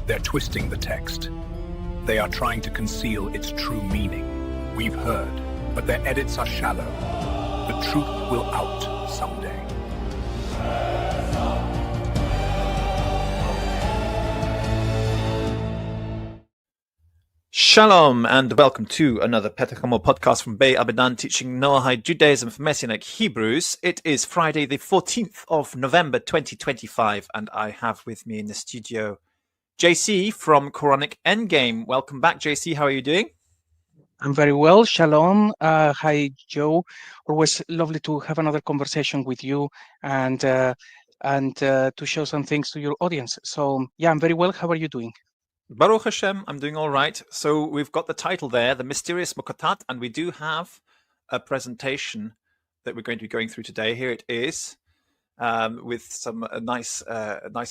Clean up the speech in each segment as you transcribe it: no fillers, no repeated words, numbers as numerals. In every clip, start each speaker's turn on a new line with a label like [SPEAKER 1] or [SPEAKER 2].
[SPEAKER 1] They're twisting the text. They are trying to conceal its true meaning. We've heard, but their edits are shallow. The truth will out someday.
[SPEAKER 2] Shalom and welcome to another Petachamo podcast from Bei Abedan, teaching Noahide Judaism for Messianic Hebrews. It is Friday the 14th of November 2025 and I have with me in the studio JC from Quranic Endgame. Welcome back, JC. How are you doing?
[SPEAKER 3] I'm very well. Shalom. Hi, Joe. Always lovely to have another conversation with you and to show some things to your audience. So, yeah, I'm very well. How are you doing?
[SPEAKER 2] Baruch Hashem, I'm doing all right. So we've got the title there, The Mysterious Muqatta'at, and we do have a presentation that we're going to be going through today. Here it is. With some nice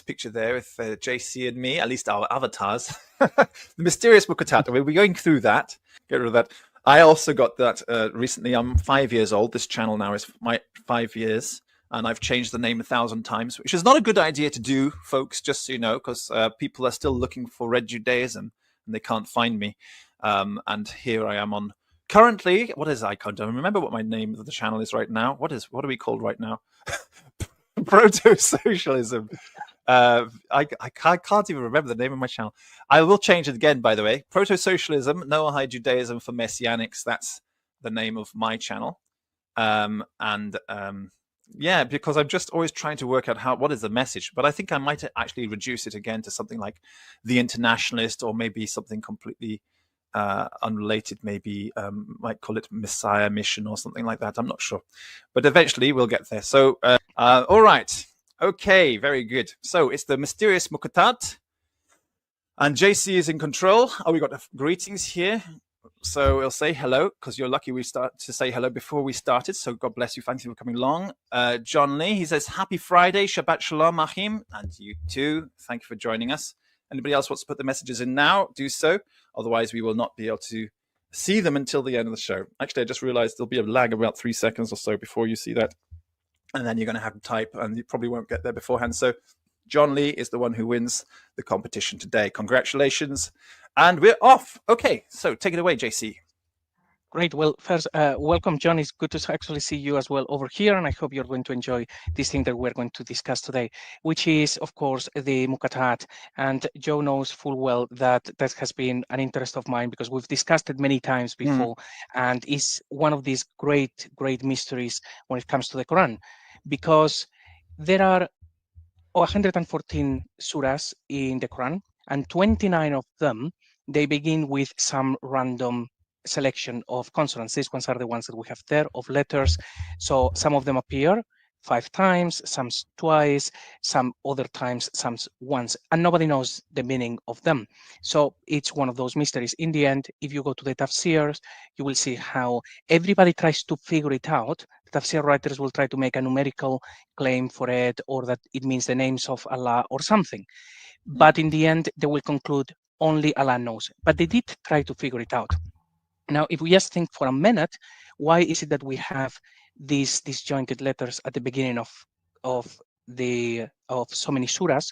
[SPEAKER 2] picture there with JC and me, at least our avatars. The Mysterious Muqatta'at. We'll be going through that. Get rid of that. I also got that recently. I'm 5 years old. This channel now is my 5 years, and I've changed the name 1,000 times, which is not a good idea to do, folks. Just so you know, because people are still looking for Red Judaism and they can't find me. And here I am on. Currently, what is I can't remember what my name of the channel is right now. What are we called right now? Proto-socialism. I can't even remember the name of my channel. I will change it again, by the way. Proto-socialism, Noahide Judaism for Messianics. That's the name of my channel. Yeah, because I'm just always trying to work out what is the message. But I think I might actually reduce it again to something like the Internationalist, or maybe something completely unrelated. Maybe might call it Messiah Mission or something like that. I'm not sure, but eventually we'll get there. So all right, okay, very good. So it's the Mysterious Muqatta'at, and JC is in control. Oh, we got the greetings here. So we'll say hello, because you're lucky we start to say hello before we started. So God bless you. Thank you for coming along. John Lee, he says, happy Friday, Shabbat Shalom, Achim. And you too. Thank you for joining us. Anybody else wants to put the messages in now, do so. Otherwise, we will not be able to see them until the end of the show. Actually, I just realized there'll be a lag of about 3 seconds or so before you see that. And then you're going to have to type, and you probably won't get there beforehand. So John Lee is the one who wins the competition today. Congratulations. And we're off. Okay, so take it away, JC.
[SPEAKER 3] Great. Well, first, welcome, John. It's good to actually see you as well over here, and I hope you're going to enjoy this thing that we're going to discuss today, which is, of course, the Muqatta'at. And Joe knows full well that that has been an interest of mine because we've discussed it many times before, and it's one of these great mysteries when it comes to the Quran, because there are 114 surahs in the Quran, and 29 of them, they begin with some random selection of consonants. These ones are the ones that we have there, of letters. So some of them appear 5 times, some twice, some other times, some once, and nobody knows the meaning of them. So it's one of those mysteries. In the end, if you go to the tafsirs, you will see how everybody tries to figure it out. The tafsir writers will try to make a numerical claim for it, or that it means the names of Allah or something. But in the end, they will conclude only Allah knows. But they did try to figure it out. Now, if we just think for a minute, why is it that we have these disjointed letters at the beginning of so many surahs?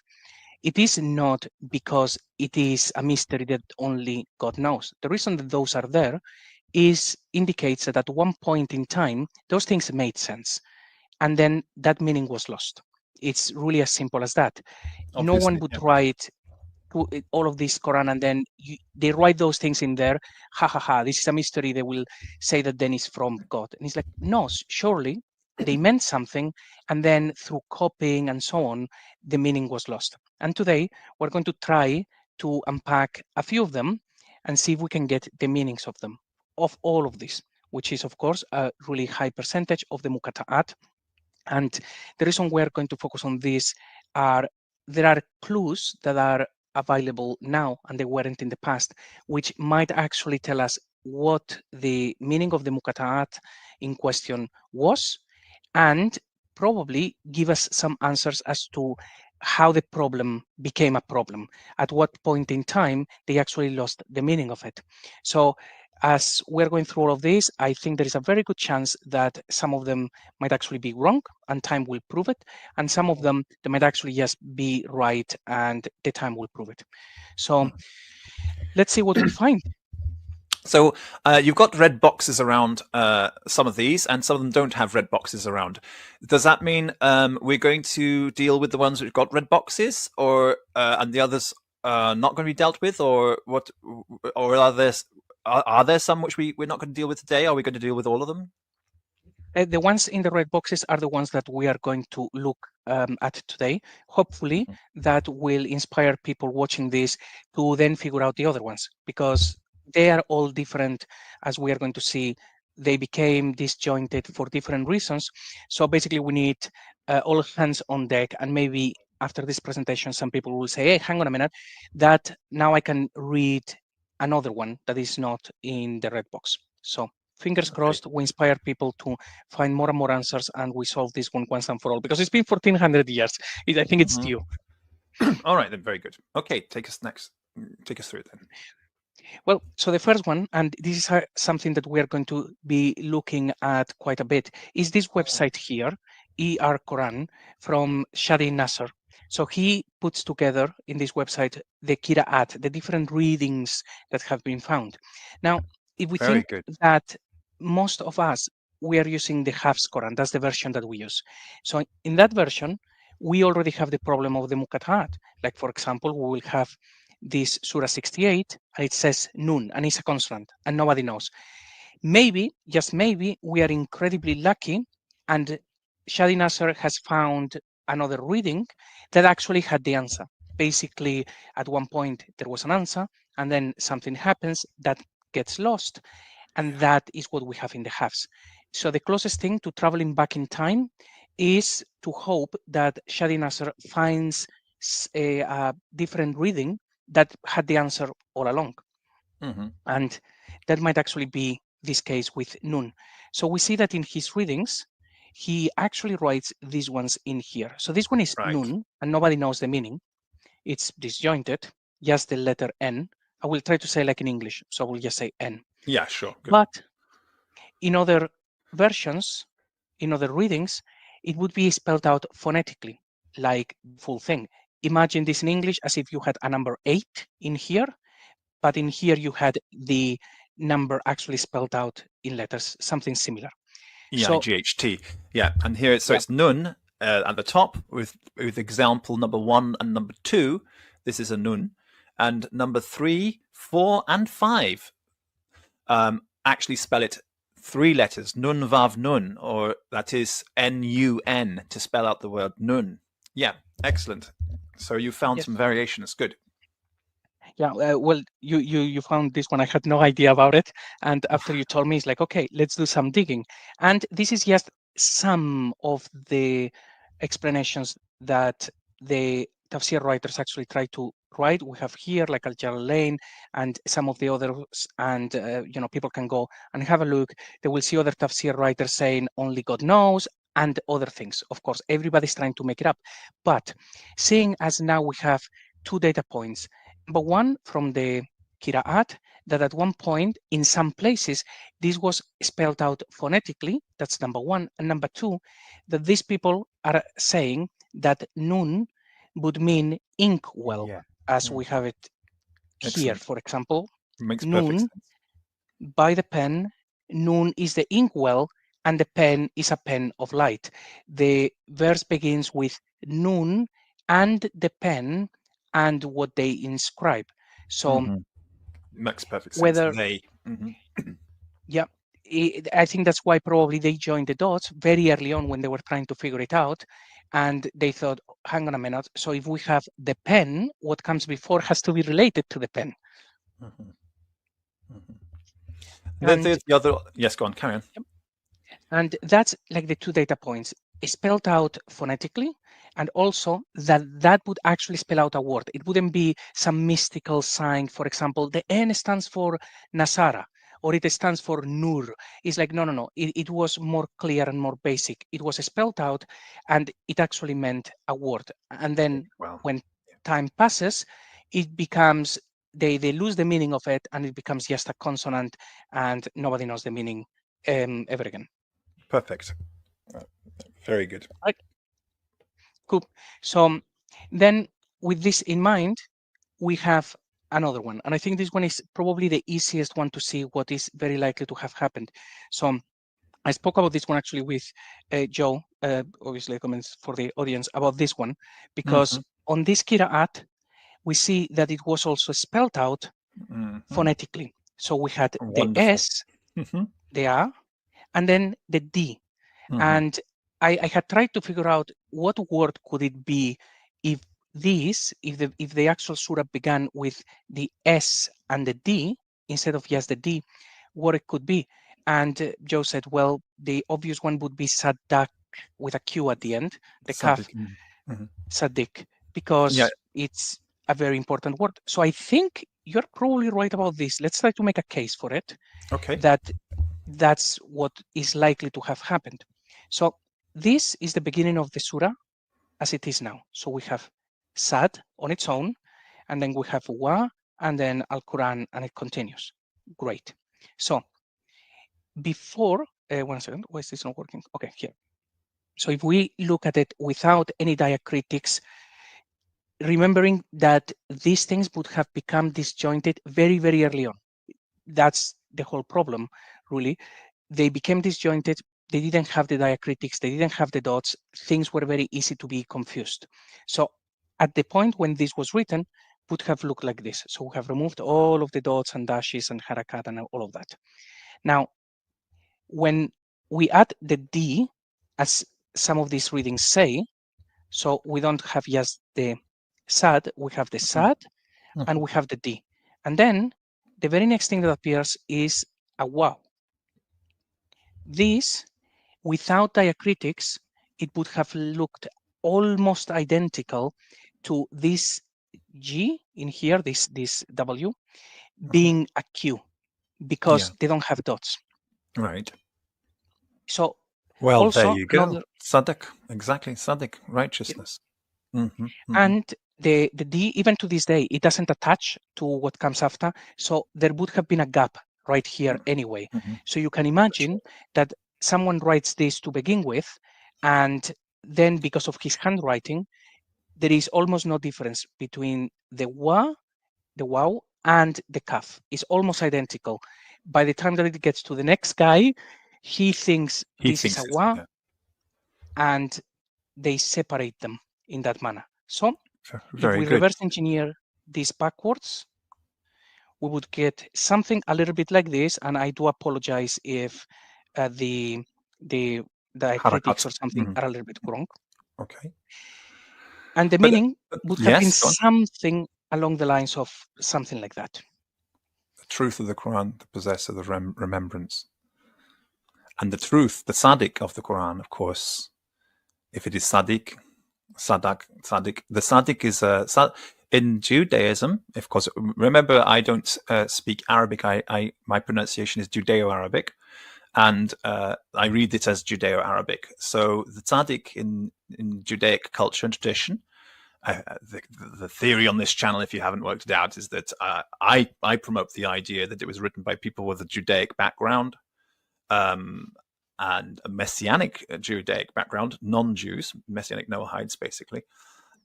[SPEAKER 3] It is not because it is a mystery that only God knows. The reason that those are there indicates that at one point in time, those things made sense, and then that meaning was lost. It's really as simple as that. Obviously, no one would write all of this Quran and then they write those things in there. This is a mystery. They will say that then it's from God. And it's like, no, surely they meant something. And then through copying and so on, the meaning was lost. And today we're going to try to unpack a few of them and see if we can get the meanings of them, of all of this, which is, of course, a really high percentage of the Muqatta'at. And the reason we're going to focus on this are there are clues that are available now and they weren't in the past, which might actually tell us what the meaning of the Muqatta'at in question was, and probably give us some answers as to how the problem became a problem, at what point in time they actually lost the meaning of it. So as we're going through all of this, I think there is a very good chance that some of them might actually be wrong and time will prove it. And some of them, they might actually just be right and the time will prove it. So let's see what we find.
[SPEAKER 2] So you've got red boxes around some of these, and some of them don't have red boxes around. Does that mean we're going to deal with the ones which got red boxes, or and the others not going to be dealt with, or what? Or are there some which we're not going to deal with today? Are we going to deal with all of them?
[SPEAKER 3] The ones in the red boxes are the ones that we are going to look at today. Hopefully, that will inspire people watching this to then figure out the other ones, because they are all different, as we are going to see. They became disjointed for different reasons. So basically, we need all hands on deck, and maybe after this presentation, some people will say, hey, hang on a minute, that now I can read another one that is not in the red box. So fingers crossed, we inspire people to find more and more answers, and we solve this one once and for all, because it's been 1400 years. I think it's due.
[SPEAKER 2] All right, then, very good. Okay, take us through it then.
[SPEAKER 3] Well, so the first one, and this is something that we are going to be looking at quite a bit, is this website here, ER Quran, from Shadi Nasser. So he puts together in this website the Qiraat, the different readings that have been found. Now, if we think that most of us, we are using the Hafs Quran, that's the version that we use. So in that version, we already have the problem of the Muqatta'at. Like, for example, we will have this Surah 68, and it says Nun, and it's a consonant, and nobody knows. Maybe, just maybe, we are incredibly lucky, and Shadi Nasser has found another reading that actually had the answer. Basically, at one point, there was an answer, and then something happens that gets lost, and that is what we have in the Hafs. So the closest thing to traveling back in time is to hope that Shadi Nasser finds a different reading that had the answer all along. And that might actually be this case with Nun. So we see that in his readings, he actually writes these ones in here. So this one is Nun, and nobody knows the meaning. It's disjointed, just the letter N. I will try to say like in English, so I will just say N.
[SPEAKER 2] Yeah, sure.
[SPEAKER 3] Good. But in other versions, in other readings, it would be spelled out phonetically, like full thing. Imagine this in English as if you had a number 8 in here, but in here you had the number actually spelled out in letters, something similar.
[SPEAKER 2] Yeah, so, GHT. Yeah, and here it's Nun at the top with example number 1 and number 2. This is a Nun, and number 3, 4, and 5 actually spell it 3 letters, Nun Vav Nun, or that is N-U-N to spell out the word Nun. Yeah, excellent. So you found some variations. Good.
[SPEAKER 3] Yeah, well, you found this one. I had no idea about it. And after you told me, it's like, okay, let's do some digging. And this is just some of the explanations that the tafsir writers actually try to write. We have here like Al-Jalalain and some of the others, and people can go and have a look. They will see other tafsir writers saying only God knows and other things. Of course, everybody's trying to make it up. But seeing as now we have 2 data points, number one from the Qiraat, that at one point in some places this was spelled out phonetically. That's number one. And number two, that these people are saying that Nun would mean inkwell, as we have it here. For example,
[SPEAKER 2] makes
[SPEAKER 3] Nun by the pen, Nun is the inkwell, and the pen is a pen of light. The verse begins with Nun and the pen and what they inscribe. So
[SPEAKER 2] makes perfect sense.
[SPEAKER 3] Whether
[SPEAKER 2] they
[SPEAKER 3] yeah, I think that's why probably they joined the dots very early on when they were trying to figure it out, and they thought, hang on a minute, so if we have the pen, what comes before has to be related to the pen.
[SPEAKER 2] Then there's the other. Yes, go on, carry on.
[SPEAKER 3] And that's like the 2 data points. spelled out phonetically, and also that would actually spell out a word. It wouldn't be some mystical sign. For example, the N stands for Nasara, or it stands for Nur. It's like, no. It was more clear and more basic. It was spelled out, and it actually meant a word. And then when time passes, it becomes, they lose the meaning of it, and it becomes just a consonant, and nobody knows the meaning ever again.
[SPEAKER 2] Perfect. Very good.
[SPEAKER 3] Right. Cool. So then with this in mind, we have another one. And I think this one is probably the easiest one to see what is very likely to have happened. So I spoke about this one actually with Joe, obviously comments for the audience about this one, because on this Qiraat, we see that it was also spelled out phonetically. So we had the S, the A, and then the D. And I had tried to figure out what word could it be if the actual surah began with the S and the D instead of just the D, what it could be. And Joe said, well, the obvious one would be Sadaq with a Q at the end, the kaf, Saddiq, because it's a very important word. So I think you're probably right about this. Let's try to make a case for it.
[SPEAKER 2] Okay.
[SPEAKER 3] That's what is likely to have happened. So this is the beginning of the surah as it is now. So we have Sad on its own, and then we have Wa, and then Al-Quran, and it continues. Great. So before, 1 second, why is this not working? Okay, here. So if we look at it without any diacritics, remembering that these things would have become disjointed very, very early on. That's the whole problem, really. They became disjointed. They didn't have the diacritics. They didn't have the dots. Things were very easy to be confused. So at the point when this was written, would have looked like this. So we have removed all of the dots and dashes and harakat and all of that. Now, when we add the D, as some of these readings say, so we don't have just the Sad, we have the Sad, and we have the D. And then the very next thing that appears is a Wow. This, without diacritics, it would have looked almost identical to this G in here, this W, being a Q, because they don't have dots.
[SPEAKER 2] Right.
[SPEAKER 3] So,
[SPEAKER 2] well,
[SPEAKER 3] also,
[SPEAKER 2] there you go. Sadaq, exactly. Sadaq, righteousness.
[SPEAKER 3] And the D, even to this day, it doesn't attach to what comes after. So there would have been a gap right here anyway. So you can imagine that someone writes this to begin with, and then because of his handwriting, there is almost no difference between the Wa, the Wow, and the Kaf. It's almost identical. By the time that it gets to the next guy, he thinks this is a Wa, and they separate them in that manner. So if we reverse engineer this backwards, we would get something a little bit like this. And I do apologize if the critics or something are a little bit wrong.
[SPEAKER 2] Okay.
[SPEAKER 3] And the meaning would have been something along the lines of something like that.
[SPEAKER 2] The truth of the Quran, the possessor, the remembrance. And the truth, the Sadiq of the Quran, of course, if it is Sadiq, the Sadiq is in Judaism, of course. Remember, I don't speak Arabic. My pronunciation is Judeo-Arabic, and I read it as Judeo-Arabic. So the Sadiq in Judaic culture and tradition, the theory on this channel, if you haven't worked it out, is that I promote the idea that it was written by people with a Judaic background. And a Messianic Judaic background, non-Jews, Messianic Noahides, basically.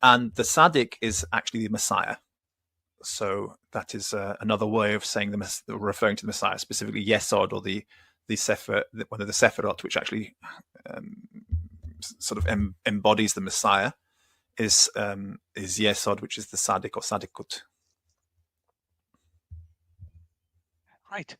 [SPEAKER 2] And the Sadiq is actually the Messiah. So that is another way of saying referring to the Messiah, specifically Yesod, or the Sefer, one of the Sephirot, which actually sort of embodies the Messiah, is Yesod, which is the Sadiq or Sadiqut.
[SPEAKER 3] Right.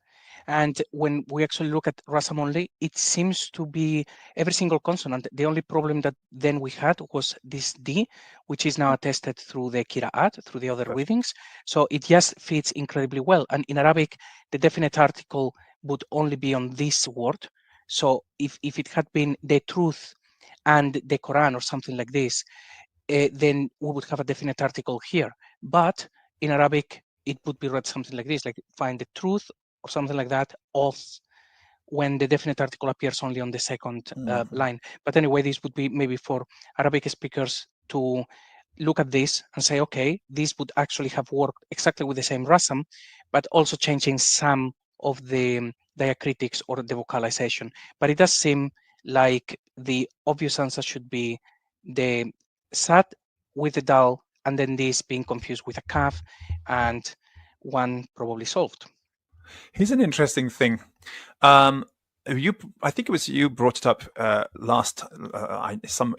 [SPEAKER 3] And when we actually look at Rasam only, it seems to be every single consonant. The only problem that then we had was this D, which is now attested through the Qiraat, through the other readings. So it just fits incredibly well. And in Arabic, the definite article would only be on this word. So if it had been the truth and the Quran or something like this, then we would have a definite article here. But in Arabic, it would be read something like this, like find the truth or something like that of, when the definite article appears only on the second line. But anyway, this would be maybe for Arabic speakers to look at this and say, okay, this would actually have worked exactly with the same rasam, but also changing some of the diacritics or the vocalization. But it does seem like the obvious answer should be the sad with the dal, and then this being confused with a kaf, and one probably solved.
[SPEAKER 2] Here's an interesting thing. I think it was you brought it up last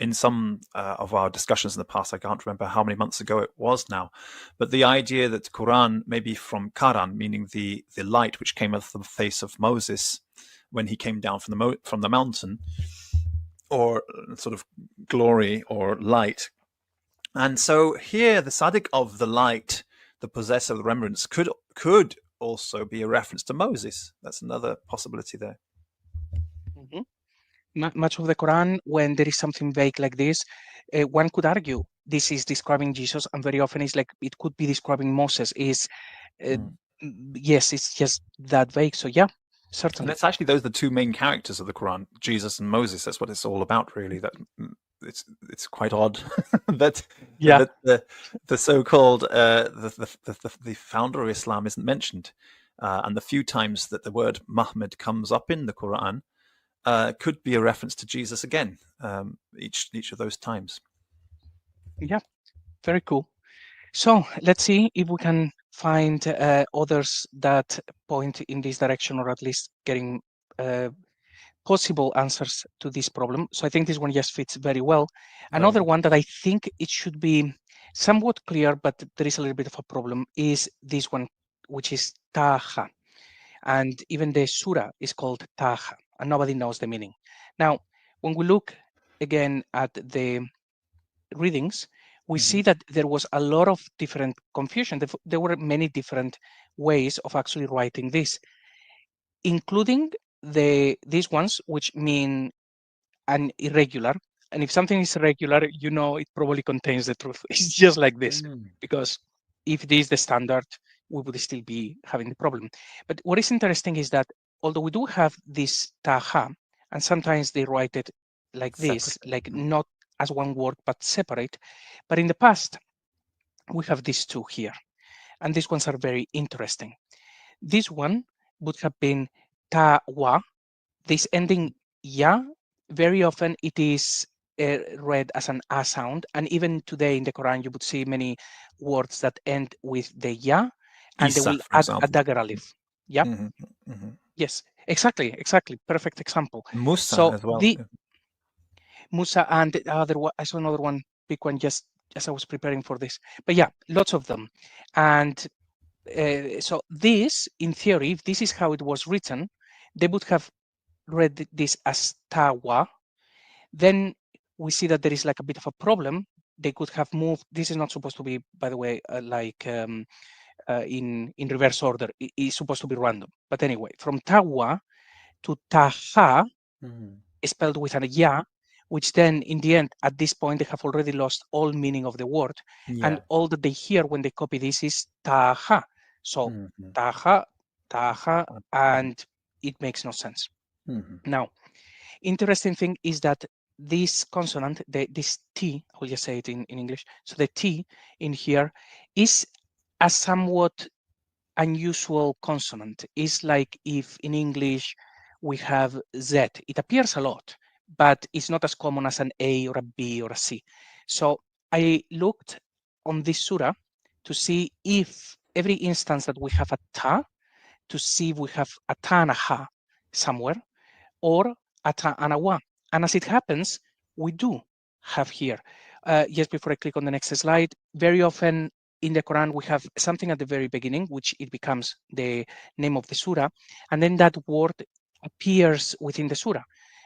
[SPEAKER 2] in some of our discussions in the past. I can't remember how many months ago it was now, but the idea that Quran may be from Karan, meaning the light which came off the face of Moses when he came down from the mountain, or sort of glory or light. And so here, the Sadiq of the light, the possessor of the remembrance, could also be a reference to Moses. That's another possibility there.
[SPEAKER 3] Much of the Quran, when there is something vague like this, one could argue this is describing Jesus, and very often it's like it could be describing Moses. Yes, it's just that vague. So yeah, certainly.
[SPEAKER 2] And that's actually those are the two main characters of the Quran, Jesus and Moses. That's what it's all about, really. That it's quite odd that the so-called the founder of Islam isn't mentioned, and the few times that the word Muhammad comes up in the Quran could be a reference to Jesus again. Each of those times.
[SPEAKER 3] Yeah, very cool. So let's see if we can find others that point in this direction, or at least getting possible answers to this problem. So I think this one just fits very well. Another one that I think it should be somewhat clear, but there is a little bit of a problem, is this one, which is Taha. And even the surah is called Taha, and nobody knows the meaning. Now, when we look again at the readings, we see that there was a lot of different confusion. There were many different ways of actually writing this, including these ones, which mean an irregular. And if something is irregular, you know it probably contains the truth. It's just like this, because if this is the standard, we would still be having the problem. But what is interesting is that although we do have this taha, and sometimes they write it like this, like not as one word, but separate. But in the past, we have these two here. And these ones are very interesting. This one would have been ta-wa. This ending ya, very often it is read as an a sound. And even today in the Quran, you would see many words that end with the ya, and
[SPEAKER 2] Isa,
[SPEAKER 3] they will add a dagger alif. Yeah. Yes, exactly. Perfect example.
[SPEAKER 2] Musa as well.
[SPEAKER 3] Musa, and the other one, I saw another one, big one, just as I was preparing for this. But yeah, lots of them. And so this, in theory, if this is how it was written, they would have read this as tawa. Then we see that there is like a bit of a problem. They could have moved. This is not supposed to be, by the way, in reverse order. It's supposed to be random. But anyway, from tawa to taha, spelled with an ya, which then in the end, at this point, they have already lost all meaning of the word. And all that they hear when they copy this is taha. So taha, and it makes no sense. Now, interesting thing is that this consonant, this T, I will just say it in English. So the T in here is a somewhat unusual consonant. It's like if in English we have Z. It appears a lot, but it's not as common as an A or a B or a C. So I looked on this surah to see if every instance that we have a ta, to see if we have a ta and a ha somewhere, or a ta and a wa. And as it happens, we do have here. Just before I click on the next slide, very often in the Quran, we have something at the very beginning, which it becomes the name of the surah, and then that word appears within the surah.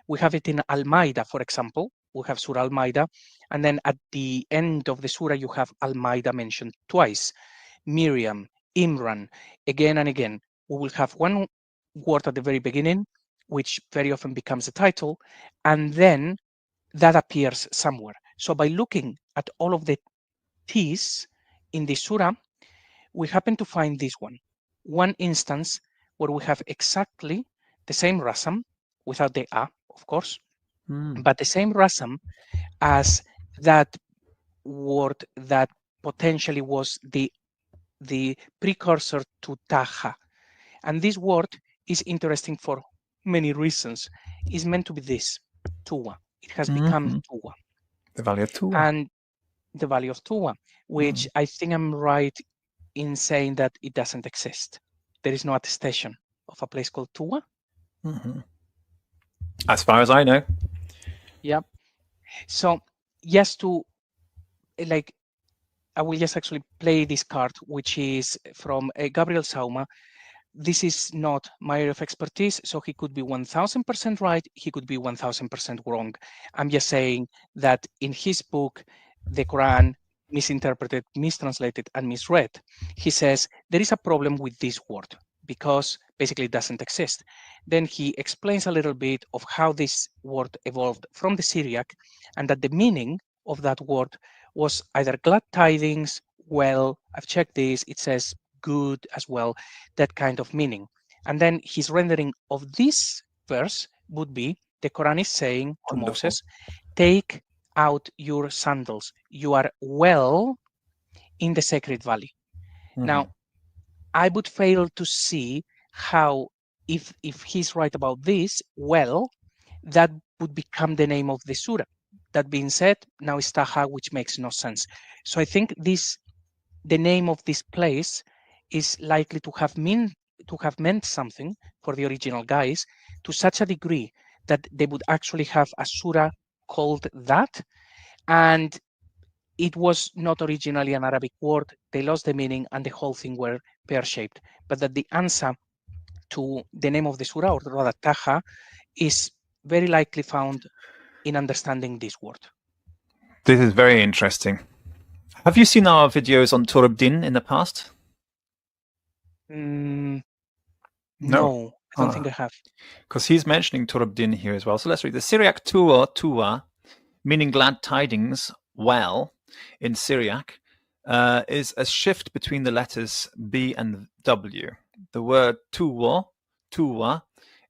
[SPEAKER 3] We have it in Al-Ma'idah, for example. We have Surah Al-Ma'idah, and then at the end of the surah, you have Al-Ma'idah mentioned twice. Miriam, Imran, again and again. We will have one word at the very beginning, which very often becomes the title, and then that appears somewhere. So by looking at all of the T's in the surah, we happen to find this one instance where we have exactly the same rasam, without the a, of course, but the same rasam as that word that potentially was the precursor to taha. And this word is interesting for many reasons. It's meant to be this, tuwa. It has become tuwa.
[SPEAKER 2] The value of tuwa.
[SPEAKER 3] And the value of tuwa, which I think I'm right in saying that it doesn't exist. There is no attestation of a place called tuwa.
[SPEAKER 2] As far as I know.
[SPEAKER 3] Yeah. So just to, like, I will just actually play this card, which is from Gabriel Sauma. This is not my area of expertise, so he could be 1000% right, he could be 1000% wrong. I'm just saying that in his book, the Quran misinterpreted, mistranslated, and misread, he says there is a problem with this word because basically it doesn't exist. Then he explains a little bit of how this word evolved from the Syriac, and that the meaning of that word was either glad tidings, well, I've checked this, it says good as well, that kind of meaning. And then his rendering of this verse would be, the Quran is saying to
[SPEAKER 2] Wonderful.
[SPEAKER 3] Moses, take out your sandals. You are well in the sacred valley. Now, I would fail to see how, if he's right about this, well, that would become the name of the surah. That being said, now it's Taha, which makes no sense. So I think the name of this place is likely to have meant something for the original guys to such a degree that they would actually have a surah called that. And it was not originally an Arabic word. They lost the meaning and the whole thing were pear-shaped. But that the answer to the name of the surah, or rather Taha, is very likely found in understanding this word.
[SPEAKER 2] This is very interesting. Have you seen our videos on Tur Abdin in the past?
[SPEAKER 3] No, I don't think I have.
[SPEAKER 2] Because he's mentioning Tur Abdin here as well. So let's read the Syriac tuwa, meaning glad tidings, well, in Syriac, is a shift between the letters B and W. The word tuwa,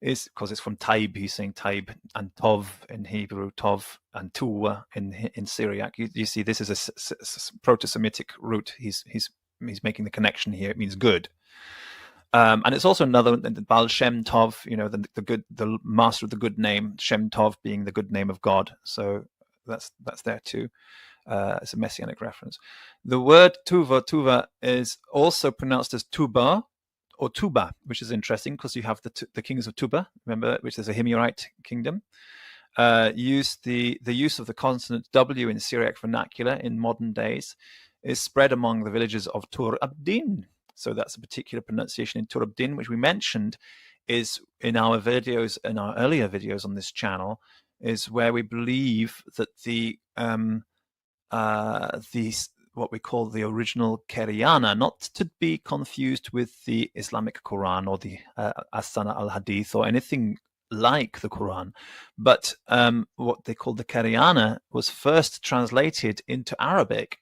[SPEAKER 2] is, because it's from Taib, he's saying Taib, and Tov in Hebrew, Tov, and Tuwa in Syriac. You see, this is a proto-Semitic root. He's making the connection here. It means good. And it's also another Baal Shem Tov, the master of the good name, Shem Tov being the good name of God. So that's there too. It's a messianic reference. The word tuva is also pronounced as tuba or tuba, which is interesting because you have the kings of Tuba, remember, which is a Himyarite kingdom. The use of the consonant W in Syriac vernacular in modern days is spread among the villages of Tur Abdin. So that's a particular pronunciation in Tur Abdin, which we mentioned is in our videos, in our earlier videos on this channel, is where we believe that what we call the original Qiraat, not to be confused with the Islamic Quran or the As-Sana al-Hadith or anything like the Quran, but what they call the Qiraat was first translated into Arabic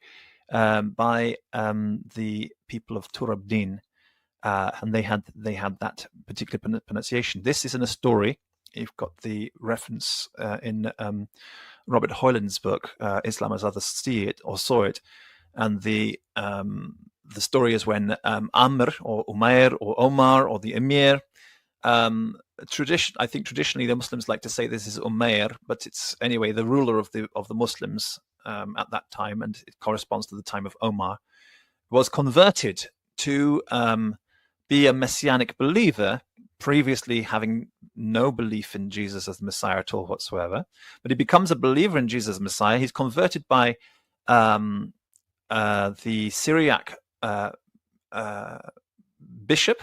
[SPEAKER 2] by the people of Tur Abdin, and they had that particular pronunciation. This is in a story. You've got the reference in Robert Hoyland's book, Islam as Others See It or Saw It, and the story is when Amr or Umair or Omar or the Emir. I think traditionally the Muslims like to say this is Umair, but it's anyway the ruler of the Muslims at that time, and it corresponds to the time of Omar, was converted to be a messianic believer, previously having no belief in Jesus as the Messiah at all whatsoever. But he becomes a believer in Jesus as Messiah. He's converted by the Syriac bishop,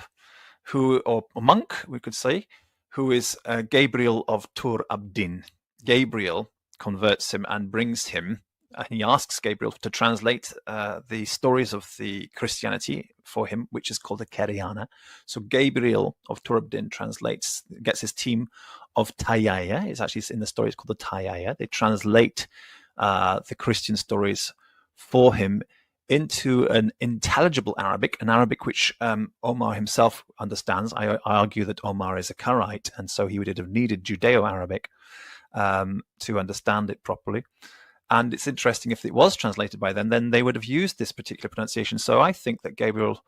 [SPEAKER 2] or monk, we could say, who is Gabriel of Tur Abdin. Gabriel converts him and brings him, and he asks Gabriel to translate the stories of the Christianity for him, which is called the Qiraat. So Gabriel of Tur Abdin gets his team of Tayaya. It's actually in the story, it's called the Tayaya. They translate the Christian stories for him into an intelligible Arabic, an Arabic which Omar himself understands. I argue that Omar is a Qiraat, and so he would have needed Judeo-Arabic to understand it properly. And it's interesting, if it was translated by them, then they would have used this particular pronunciation. So I think that Gabriel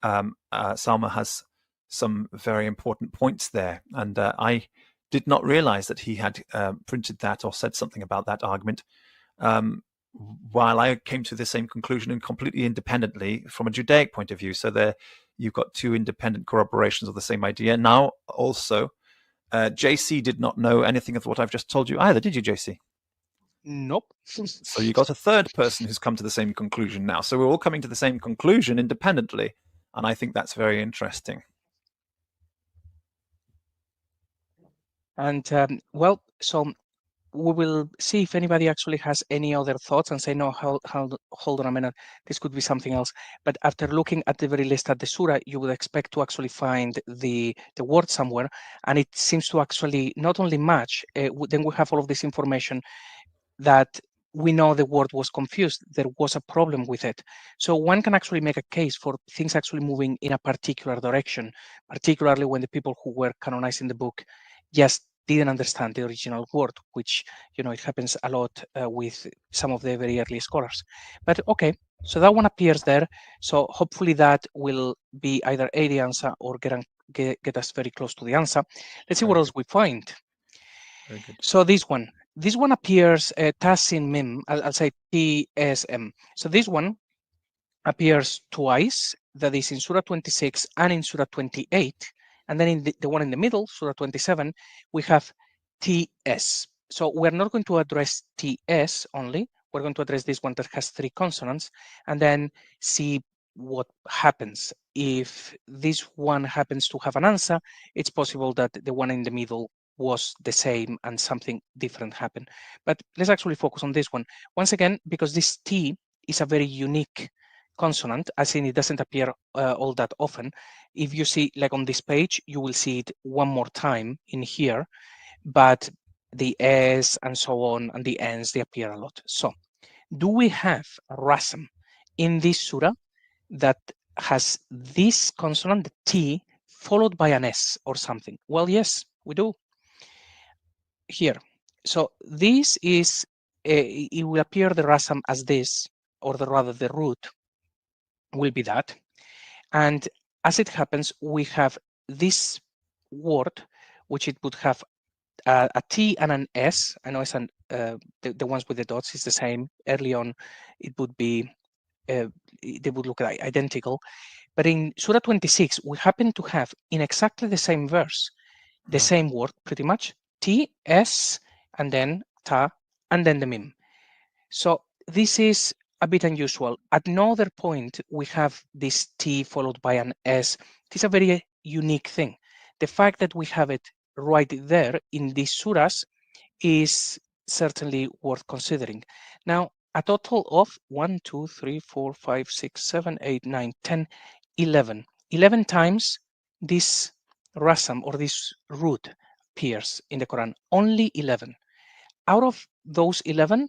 [SPEAKER 2] Salma has some very important points there. And I did not realize that he had printed that or said something about that argument, while I came to the same conclusion and completely independently from a Judaic point of view. So there you've got two independent corroborations of the same idea. Now also, JC did not know anything of what I've just told you either, did you, JC?
[SPEAKER 3] Nope.
[SPEAKER 2] So you got a third person who's come to the same conclusion now. So we're all coming to the same conclusion independently. And I think that's very interesting.
[SPEAKER 3] And well, so we will see if anybody actually has any other thoughts and say, no, hold on a minute, this could be something else. But after looking at the very least at the surah, you would expect to actually find the word somewhere. And it seems to actually not only match, then we have all of this information that we know the word was confused. There was a problem with it. So one can actually make a case for things actually moving in a particular direction, particularly when the people who were canonizing the book just didn't understand the original word, which, you know, it happens a lot with some of the very early scholars. But okay, so that one appears there. So hopefully that will be either the answer or get us very close to the answer. Let's see what else we find.
[SPEAKER 2] Very good.
[SPEAKER 3] So this one appears Tasin Mim, I'll say TSM. So this one appears twice, that is in Surah 26 and in Surah 28. And then in the one in the middle, Surah 27, we have TS. So we're not going to address TS only. We're going to address this one that has 3 consonants and then see what happens. If this one happens to have an answer, it's possible that the one in the middle was the same and something different happened. But let's actually focus on this one. Once again, because this T is a very unique consonant, as in it doesn't appear all that often. If you see, like on this page, you will see it one more time in here, but the S and so on and the N's, they appear a lot. So do we have a rasm in this surah that has this consonant, the T, followed by an S or something? Well, yes, we do. Here. So this is, it will appear the rasam as this, or rather the root will be that. And as it happens, we have this word, which it would have a T and an S. I know it's the ones with the dots is the same. Early on, it would be, they would look identical. But in Surah 26, we happen to have in exactly the same verse, the same word pretty much, T, S, and then Ta, and then the Mim. So this is a bit unusual. At no other point we have this T followed by an S. It is a very unique thing. The fact that we have it right there in these surahs is certainly worth considering. Now, a total of 1, 2, 3, 4, 5, 6, 7, 8, 9, 10, 11. 11 times this rasam or this root appears in the Quran. Only 11. Out of those 11,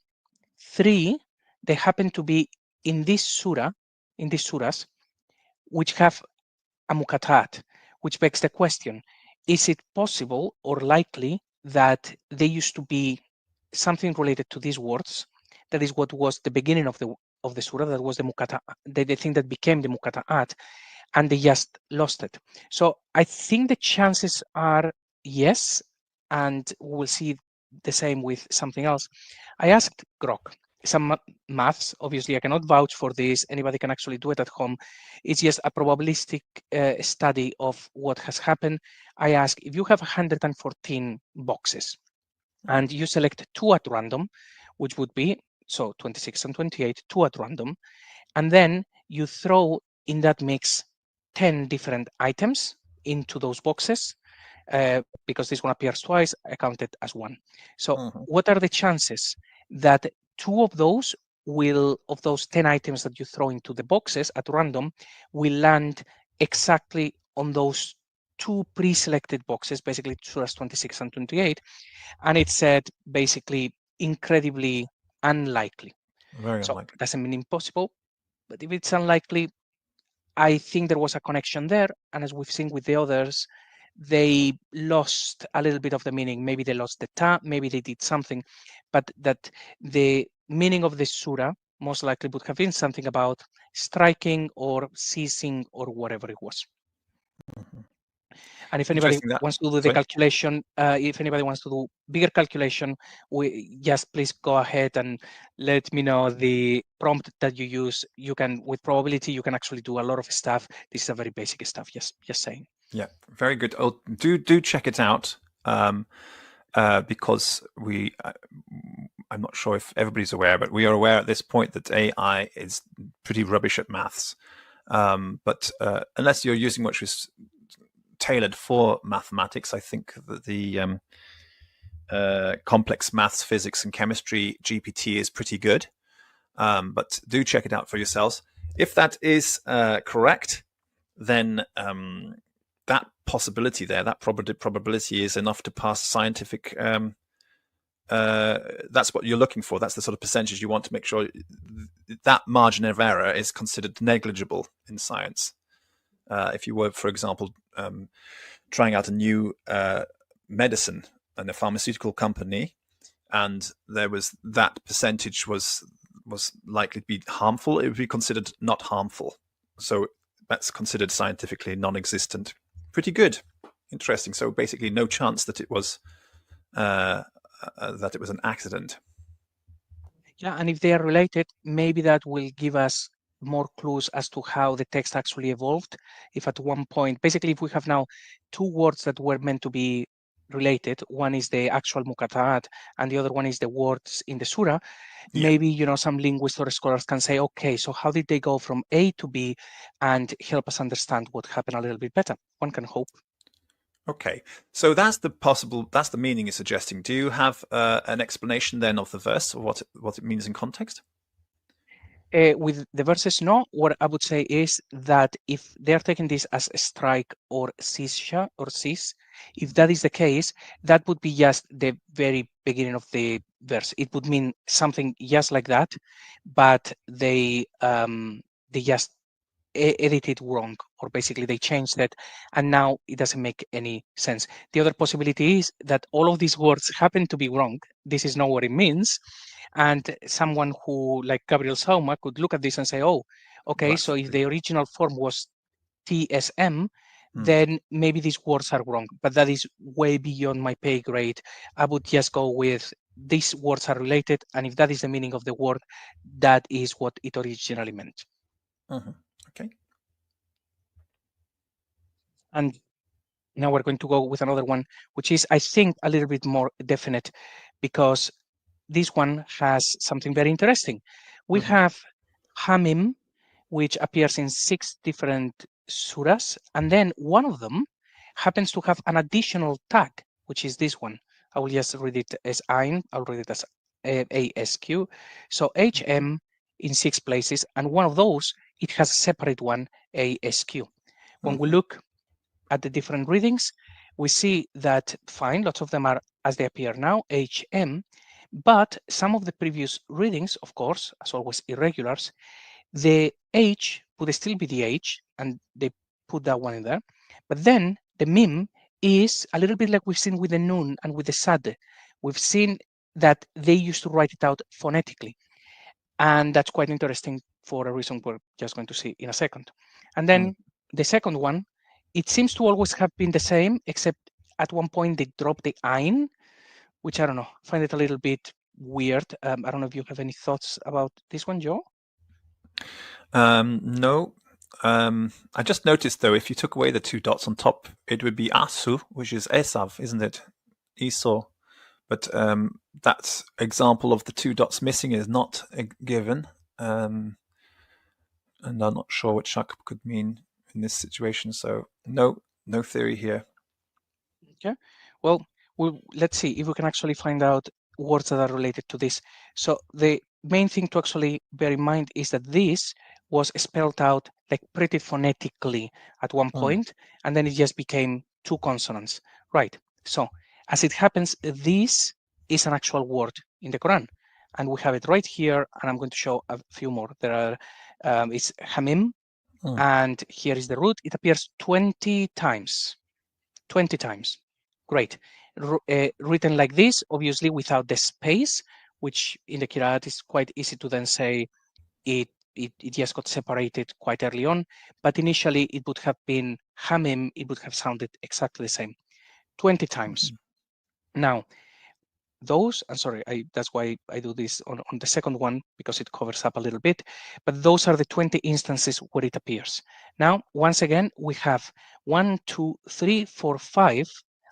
[SPEAKER 3] 3, they happen to be in this surah, in these surahs, which have a Muqatta'at, which begs the question, is it possible or likely that they used to be something related to these words? That is what was the beginning of the surah, that was the Muqatta'at, the thing that became the Muqatta'at, and they just lost it. So I think the chances are yes, and we'll see the same with something else. I asked Grok some maths. Obviously, I cannot vouch for this. Anybody can actually do it at home. It's just a probabilistic study of what has happened. I ask, if you have 114 boxes and you select 2 at random, which would be, so 26 and 28, 2 at random, and then you throw in that mix 10 different items into those boxes, because this one appears twice, I count it as 1. So what are the chances that 2 of those of those 10 items that you throw into the boxes at random will land exactly on those two pre-selected boxes, basically surahs 26 and 28, and it said basically incredibly unlikely.
[SPEAKER 2] Very
[SPEAKER 3] So
[SPEAKER 2] unlikely.
[SPEAKER 3] doesn't mean impossible, but if it's unlikely, I think there was a connection there. And as we've seen with the others, they lost a little bit of the meaning. Maybe they lost the ta, maybe they did something, but that the meaning of the surah most likely would have been something about striking or seizing or whatever it was. And if anybody wants to do the calculation, if anybody wants to do bigger calculation, we just please go ahead and let me know the prompt that you use. You can, with probability, you can actually do a lot of stuff. This is a very basic stuff. Just saying.
[SPEAKER 2] Yeah, very good. Oh, do check it out, because I'm not sure if everybody's aware, but we are aware at this point that AI is pretty rubbish at maths. But unless you're using which is tailored for mathematics, I think that the complex maths, physics, and chemistry GPT is pretty good. But do check it out for yourselves. If that is correct, then that possibility there, that probability is enough to pass scientific. That's what you're looking for. That's the sort of percentage you want to make sure that margin of error is considered negligible in science. If you were, for example, trying out a new medicine in a pharmaceutical company, and there was that percentage was likely to be harmful, it would be considered not harmful. So that's considered scientifically non-existent. Pretty good, interesting. So basically, no chance that it was an accident.
[SPEAKER 3] Yeah, and if they are related, maybe that will give us more clues as to how the text actually evolved. If at one point, basically, if we have now two words that were meant to be related, one is the actual Muqatta'at and the other one is the words in the surah, maybe some linguists or scholars can say, okay, so how did they go from A to B, and help us understand what happened a little bit better. One can hope.
[SPEAKER 2] Okay, so that's the meaning you're suggesting. Do you have an explanation then of the verse, or what it means in context?
[SPEAKER 3] With the verses, no. What I would say is that if they're taking this as a strike or seizure or seize, if that is the case, that would be just the very beginning of the verse. It would mean something just like that, but they just edited wrong, or basically they changed it, and now it doesn't make any sense. The other possibility is that all of these words happen to be wrong. This is not what it means. And someone who, like Gabriel Sauma, could look at this and say, oh, okay, so if the original form was TSM, then maybe these words are wrong. But that is way beyond my pay grade. I would just go with these words are related, and if that is the meaning of the word, that is what it originally meant.
[SPEAKER 2] Okay.
[SPEAKER 3] And now we're going to go with another one, which is, I think, a little bit more definite, because this one has something very interesting. We have Hamim, which appears in 6 different surahs, and then one of them happens to have an additional tag, which is this one. I will just read it as Ain, I'll read it as ASQ. So HM in 6 places, and one of those, it has a separate one, ASQ. When we look at the different readings, we see that, fine, lots of them are as they appear now, HM, but some of the previous readings, of course, as always, irregulars, the H would still be the H, and they put that one in there. But then the Mim is a little bit like we've seen with the Nun and with the Sad. We've seen that they used to write it out phonetically. And that's quite interesting for a reason we're just going to see in a second. And then the second one, it seems to always have been the same, except at one point they dropped the Ein, which I don't know, find it a little bit weird. I don't know if you have any thoughts about this one, Joe?
[SPEAKER 2] No. I just noticed, though, if you took away the 2 dots on top, it would be Asu, which is Esav, isn't it? Esau. But that example of the 2 dots missing is not given. And I'm not sure what Shak could mean in this situation. So no theory here.
[SPEAKER 3] Okay. Well, let's see if we can actually find out words that are related to this. So the main thing to actually bear in mind is that this was spelled out like pretty phonetically at one point, and then it just became 2 consonants. Right. So as it happens, this is an actual word in the Quran. And we have it right here. And I'm going to show a few more. There are, it's hamim. And here is the root. It appears 20 times. 20 times. Great. Written like this, obviously without the space, which in the Qiraat is quite easy to then say it just got separated quite early on. But initially it would have been hamim, it would have sounded exactly the same. 20 times. Now, those, I'm sorry, that's why I do this on the second one, because it covers up a little bit, but those are the 20 instances where it appears. Now, once again, we have 1, 2, 3, 4, 5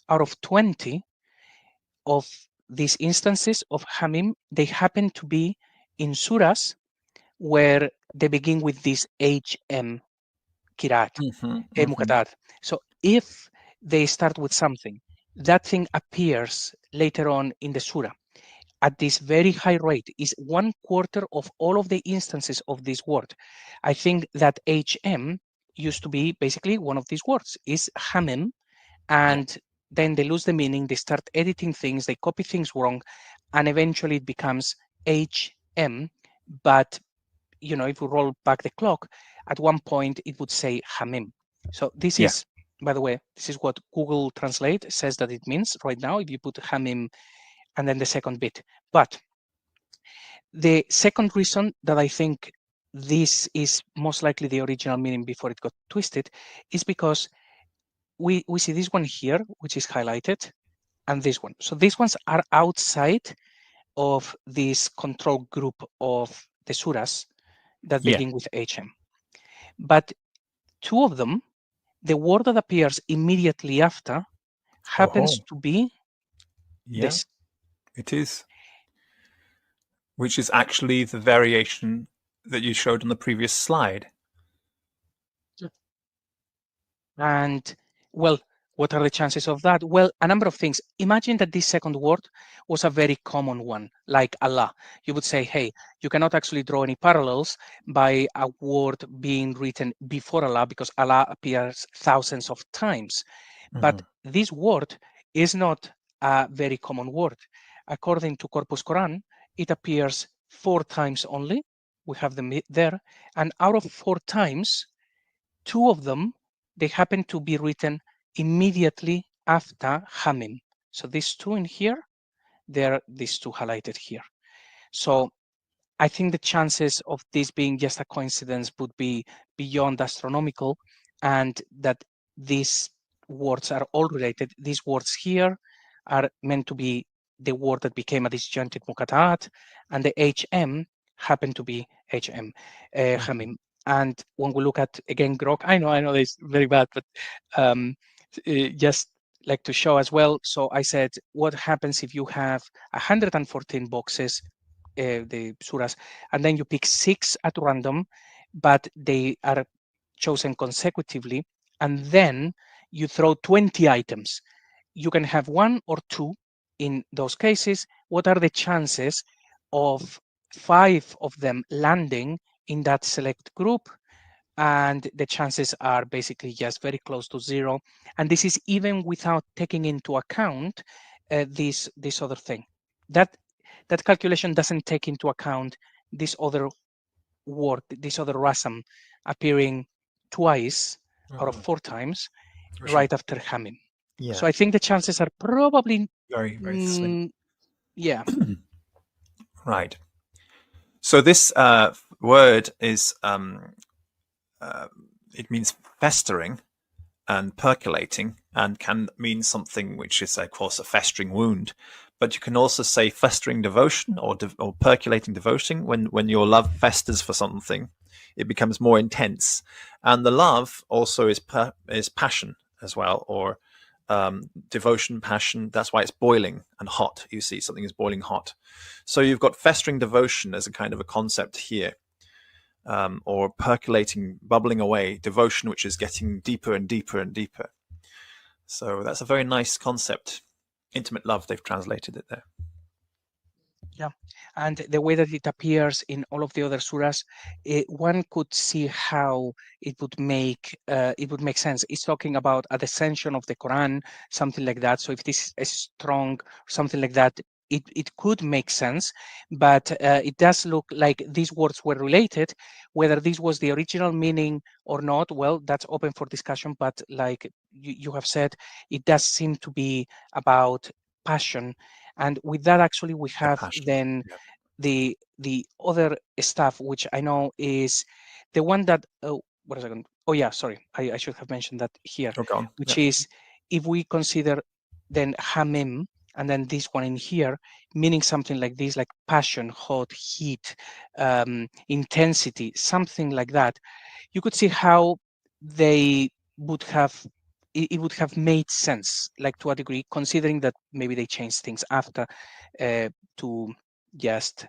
[SPEAKER 3] out of 20 of these instances of hamim. They happen to be in surahs where they begin with this HM Qiraat, Muqatta'at. So if they start with something, that thing appears later on in the surah at this very high rate, is 1/4 of all of the instances of this word. I think that HM used to be basically one of these words, is hamim, and then they lose the meaning, they start editing things, they copy things wrong, and eventually it becomes HM. But if we roll back the clock, at one point it would say hamim. So this is, by the way, this is what Google Translate says that it means right now, if you put hamim and then the second bit. But the second reason that I think this is most likely the original meaning before it got twisted is because we see this one here, which is highlighted, and this one. So these ones are outside of this control group of the surahs that begin with HM. But 2 of them, the word that appears immediately after happens to be this.
[SPEAKER 2] It is. Which is actually the variation that you showed on the previous slide.
[SPEAKER 3] And, well, what are the chances of that? Well, a number of things. Imagine that this second word was a very common one, like Allah. You would say, hey, you cannot actually draw any parallels by a word being written before Allah, because Allah appears thousands of times. But this word is not a very common word. According to Corpus Quran, it appears 4 times only. We have them there. And out of 4 times, 2 of them, they happen to be written immediately after hamim. So these 2 in here, they're these 2 highlighted here. So I think the chances of this being just a coincidence would be beyond astronomical, and that these words are all related. These words here are meant to be the word that became a disjointed Muqatta'at, and the HM happen to be HM, hamim. And when we look at, again, grok, I know this is very bad, but just like to show as well. So I said, what happens if you have 114 boxes, the surahs, and then you pick 6 at random, but they are chosen consecutively, and then you throw 20 items. You can have 1 or 2 in those cases. What are the chances of 5 of them landing in that select group? And the chances are basically just very close to 0. And this is even without taking into account this other thing. That calculation doesn't take into account this other word, this other rasam appearing twice out of 4 times right after hamim. So I think the chances are probably
[SPEAKER 2] very, very slim.
[SPEAKER 3] Yeah.
[SPEAKER 2] Right. So this word is it means festering and percolating, and can mean something which is, of course, a festering wound. But you can also say festering devotion or percolating devotion. When your love festers for something, it becomes more intense. And the love also is passion as well, or devotion, passion. That's why it's boiling and hot. You see, something is boiling hot. So you've got festering devotion as a kind of a concept here. Or percolating, bubbling away, devotion, which is getting deeper and deeper and deeper. So that's a very nice concept. Intimate love, they've translated it there.
[SPEAKER 3] Yeah, and the way that it appears in all of the other surahs, one could see how it would make sense. It's talking about a descension of the Quran, something like that. So if this is strong, something like that, it could make sense. But it does look like these words were related. Whether this was the original meaning or not, well, that's open for discussion. But like you have said, it does seem to be about passion. And with that, actually, we
[SPEAKER 2] The
[SPEAKER 3] have
[SPEAKER 2] passion.
[SPEAKER 3] then
[SPEAKER 2] Yeah.
[SPEAKER 3] the other stuff, which I know is the one that, what a second. Oh yeah, sorry, I should have mentioned that here,
[SPEAKER 2] Oh, go on.
[SPEAKER 3] which
[SPEAKER 2] Yeah.
[SPEAKER 3] is if we consider then hamim and then this one in here, meaning something like this, like passion, hot, heat, intensity, something like that. You could see how they would have it would have made sense, like to a degree, considering that maybe they changed things after to just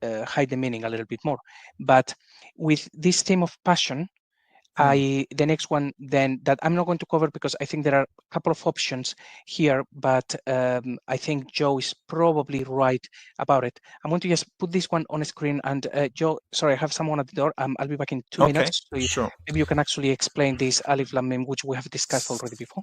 [SPEAKER 3] hide the meaning a little bit more. But with this theme of passion, the next one then that I'm not going to cover because I think there are a couple of options here, but I think Joe is probably right about it. I'm going to just put this one on a screen, and Joe, sorry, I have someone at the door. I'll be back in 2
[SPEAKER 2] Okay,
[SPEAKER 3] minutes. So
[SPEAKER 2] sure.
[SPEAKER 3] maybe you can actually explain this Alif Lam Mim, which we have discussed already before.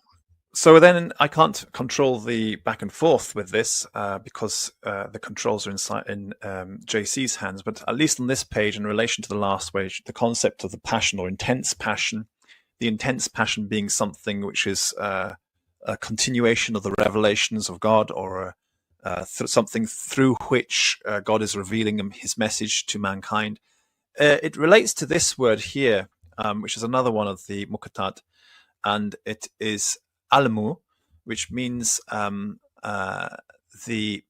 [SPEAKER 2] So then I can't control the back and forth with this because the controls are in JC's hands. But at least on this page, in relation to the last page, the concept of the passion or intense passion, the intense passion being something which is a continuation of the revelations of God, or something through which God is revealing his message to mankind. It relates to this word here, which is another one of the Muqatta'at, and it is alamu, which means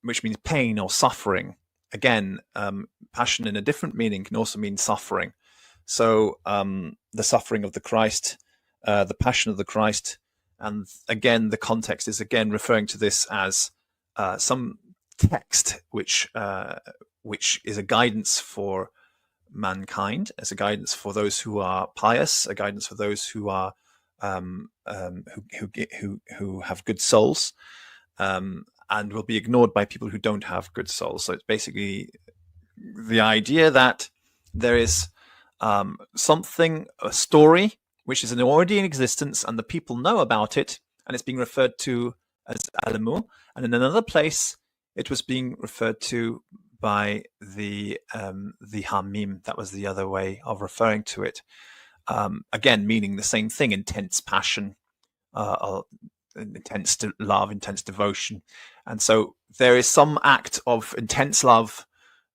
[SPEAKER 2] which means pain or suffering. Again, passion in a different meaning can also mean suffering. So the suffering of the Christ, the passion of the Christ, and again the context is again referring to this as some text which is a guidance for mankind, as a guidance for those who are pious, a guidance for those who are who have good souls, and will be ignored by people who don't have good souls. So it's basically the idea that there is something, a story, which is already in existence, and the people know about it, and it's being referred to as alamu. And in another place, it was being referred to by the hamim. That was the other way of referring to it. Again, meaning the same thing: intense passion, intense love, intense devotion. And so there is some act of intense love,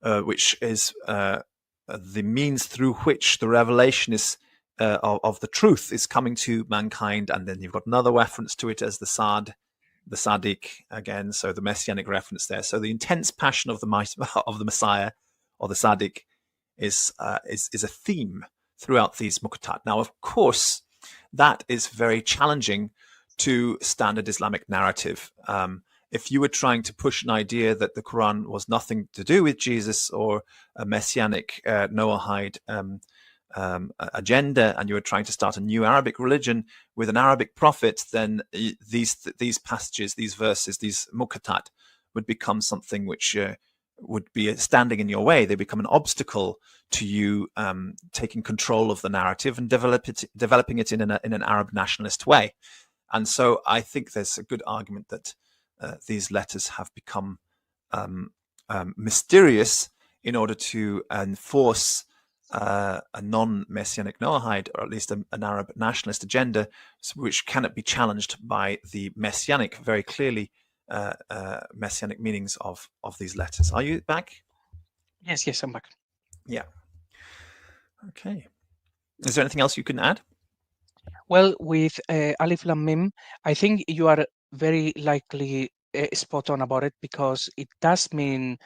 [SPEAKER 2] which is the means through which the revelation is of the truth is coming to mankind. And then you've got another reference to it as the Sadiq again, so the messianic reference there. So the intense passion of the Messiah or the Sadiq is a theme throughout these Muqatta'at. Now, of course, that is very challenging to standard Islamic narrative. If you were trying to push an idea that the Quran was nothing to do with Jesus or a messianic Noahide agenda, and you were trying to start a new Arabic religion with an Arabic prophet, then these passages, these verses, these Muqatta'at would become something which would be standing in your way. They become an obstacle to you taking control of the narrative and developing it in an Arab nationalist way. And so I think there's a good argument that these letters have become mysterious in order to enforce a non-Messianic Noahide, or at least an Arab nationalist agenda, which cannot be challenged by the Messianic, very clearly Messianic meanings of these letters. Are you back?
[SPEAKER 3] Yes, I'm back.
[SPEAKER 2] Yeah. Okay. Is there anything else you can add?
[SPEAKER 3] Well, with Alif Lam Mim, I think you are very likely spot on about it, because it does mean,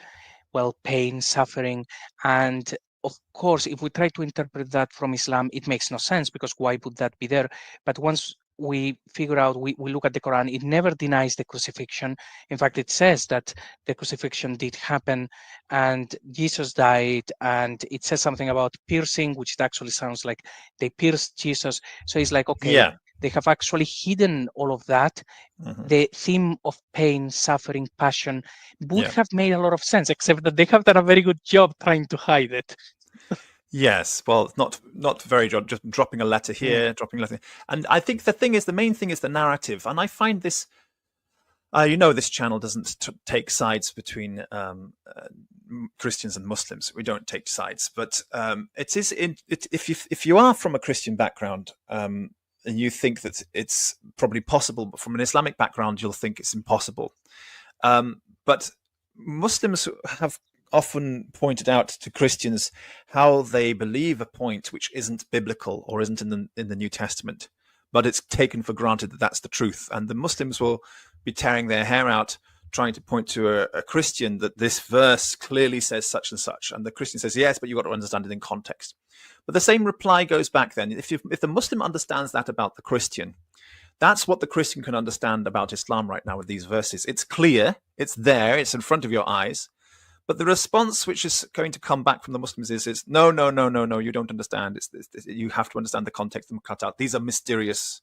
[SPEAKER 3] well, pain, suffering. And of course, if we try to interpret that from Islam, it makes no sense, because why would that be there? But once we figure out, we look at the Quran, it never denies the crucifixion. In fact, it says that the crucifixion did happen and Jesus died, and it says something about piercing, which actually sounds like they pierced Jesus. So it's like, okay,
[SPEAKER 2] Yeah.
[SPEAKER 3] they have actually hidden all of that. The theme of pain, suffering, passion would have made a lot of sense, except that they have done a very good job trying to hide it.
[SPEAKER 2] Yes, well, not very just dropping a letter here, dropping a letter. And I think the main thing is the narrative. And I find this, this channel doesn't take sides between Christians and Muslims. We don't take sides, but if you are from a Christian background and you think that it's probably possible, but from an Islamic background, you'll think it's impossible. But Muslims have often pointed out to Christians how they believe a point which isn't biblical or isn't in the New Testament, but it's taken for granted that that's the truth. And the Muslims will be tearing their hair out trying to point to a Christian that this verse clearly says such and such, and the Christian says yes, but you've got to understand it in context. But the same reply goes back then. If the Muslim understands that about the Christian, that's what the Christian can understand about Islam right now with these verses. It's clear, it's there, it's in front of your eyes. But the response which is going to come back from the Muslims is no, you don't understand. You have to understand the context of Muqatta'at. These are mysterious,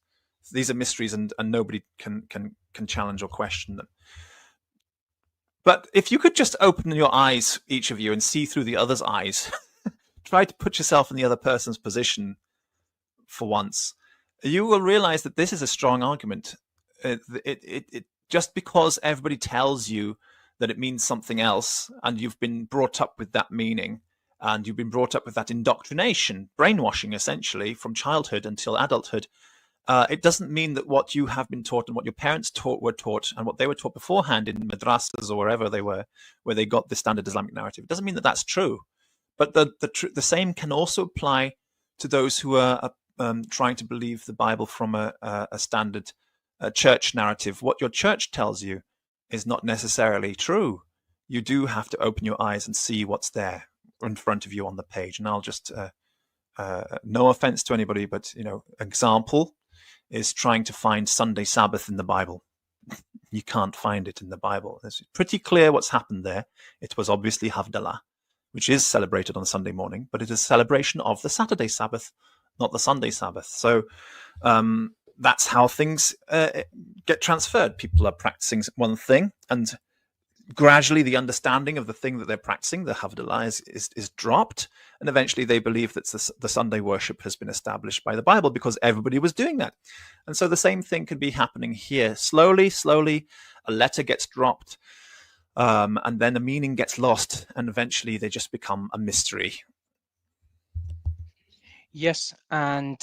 [SPEAKER 2] these are mysteries, and nobody can challenge or question them. But if you could just open your eyes, each of you, and see through the other's eyes, try to put yourself in the other person's position for once, you will realize that this is a strong argument. It just because everybody tells you that it means something else, and you've been brought up with that meaning, and you've been brought up with that indoctrination, brainwashing essentially from childhood until adulthood, it doesn't mean that what you have been taught and what your parents were taught and what they were taught beforehand in madrasas or wherever they were, where they got the standard Islamic narrative, it doesn't mean that that's true. But the same can also apply to those who are trying to believe the Bible from a standard church narrative. What your church tells you is not necessarily true. You do have to open your eyes and see what's there in front of you on the page. And I'll just, no offense to anybody, but, example is trying to find Sunday Sabbath in the Bible. You can't find it in the Bible. It's pretty clear what's happened there. It was obviously Havdalah, which is celebrated on Sunday morning, but it is a celebration of the Saturday Sabbath, not the Sunday Sabbath. So that's how things get transferred. People are practicing one thing, and gradually the understanding of the thing that they're practicing, the Havdalah, is dropped, and eventually they believe that the Sunday worship has been established by the Bible because everybody was doing that. And so the same thing could be happening here. Slowly, a letter gets dropped, and then the meaning gets lost, and eventually they just become a mystery.
[SPEAKER 3] Yes, and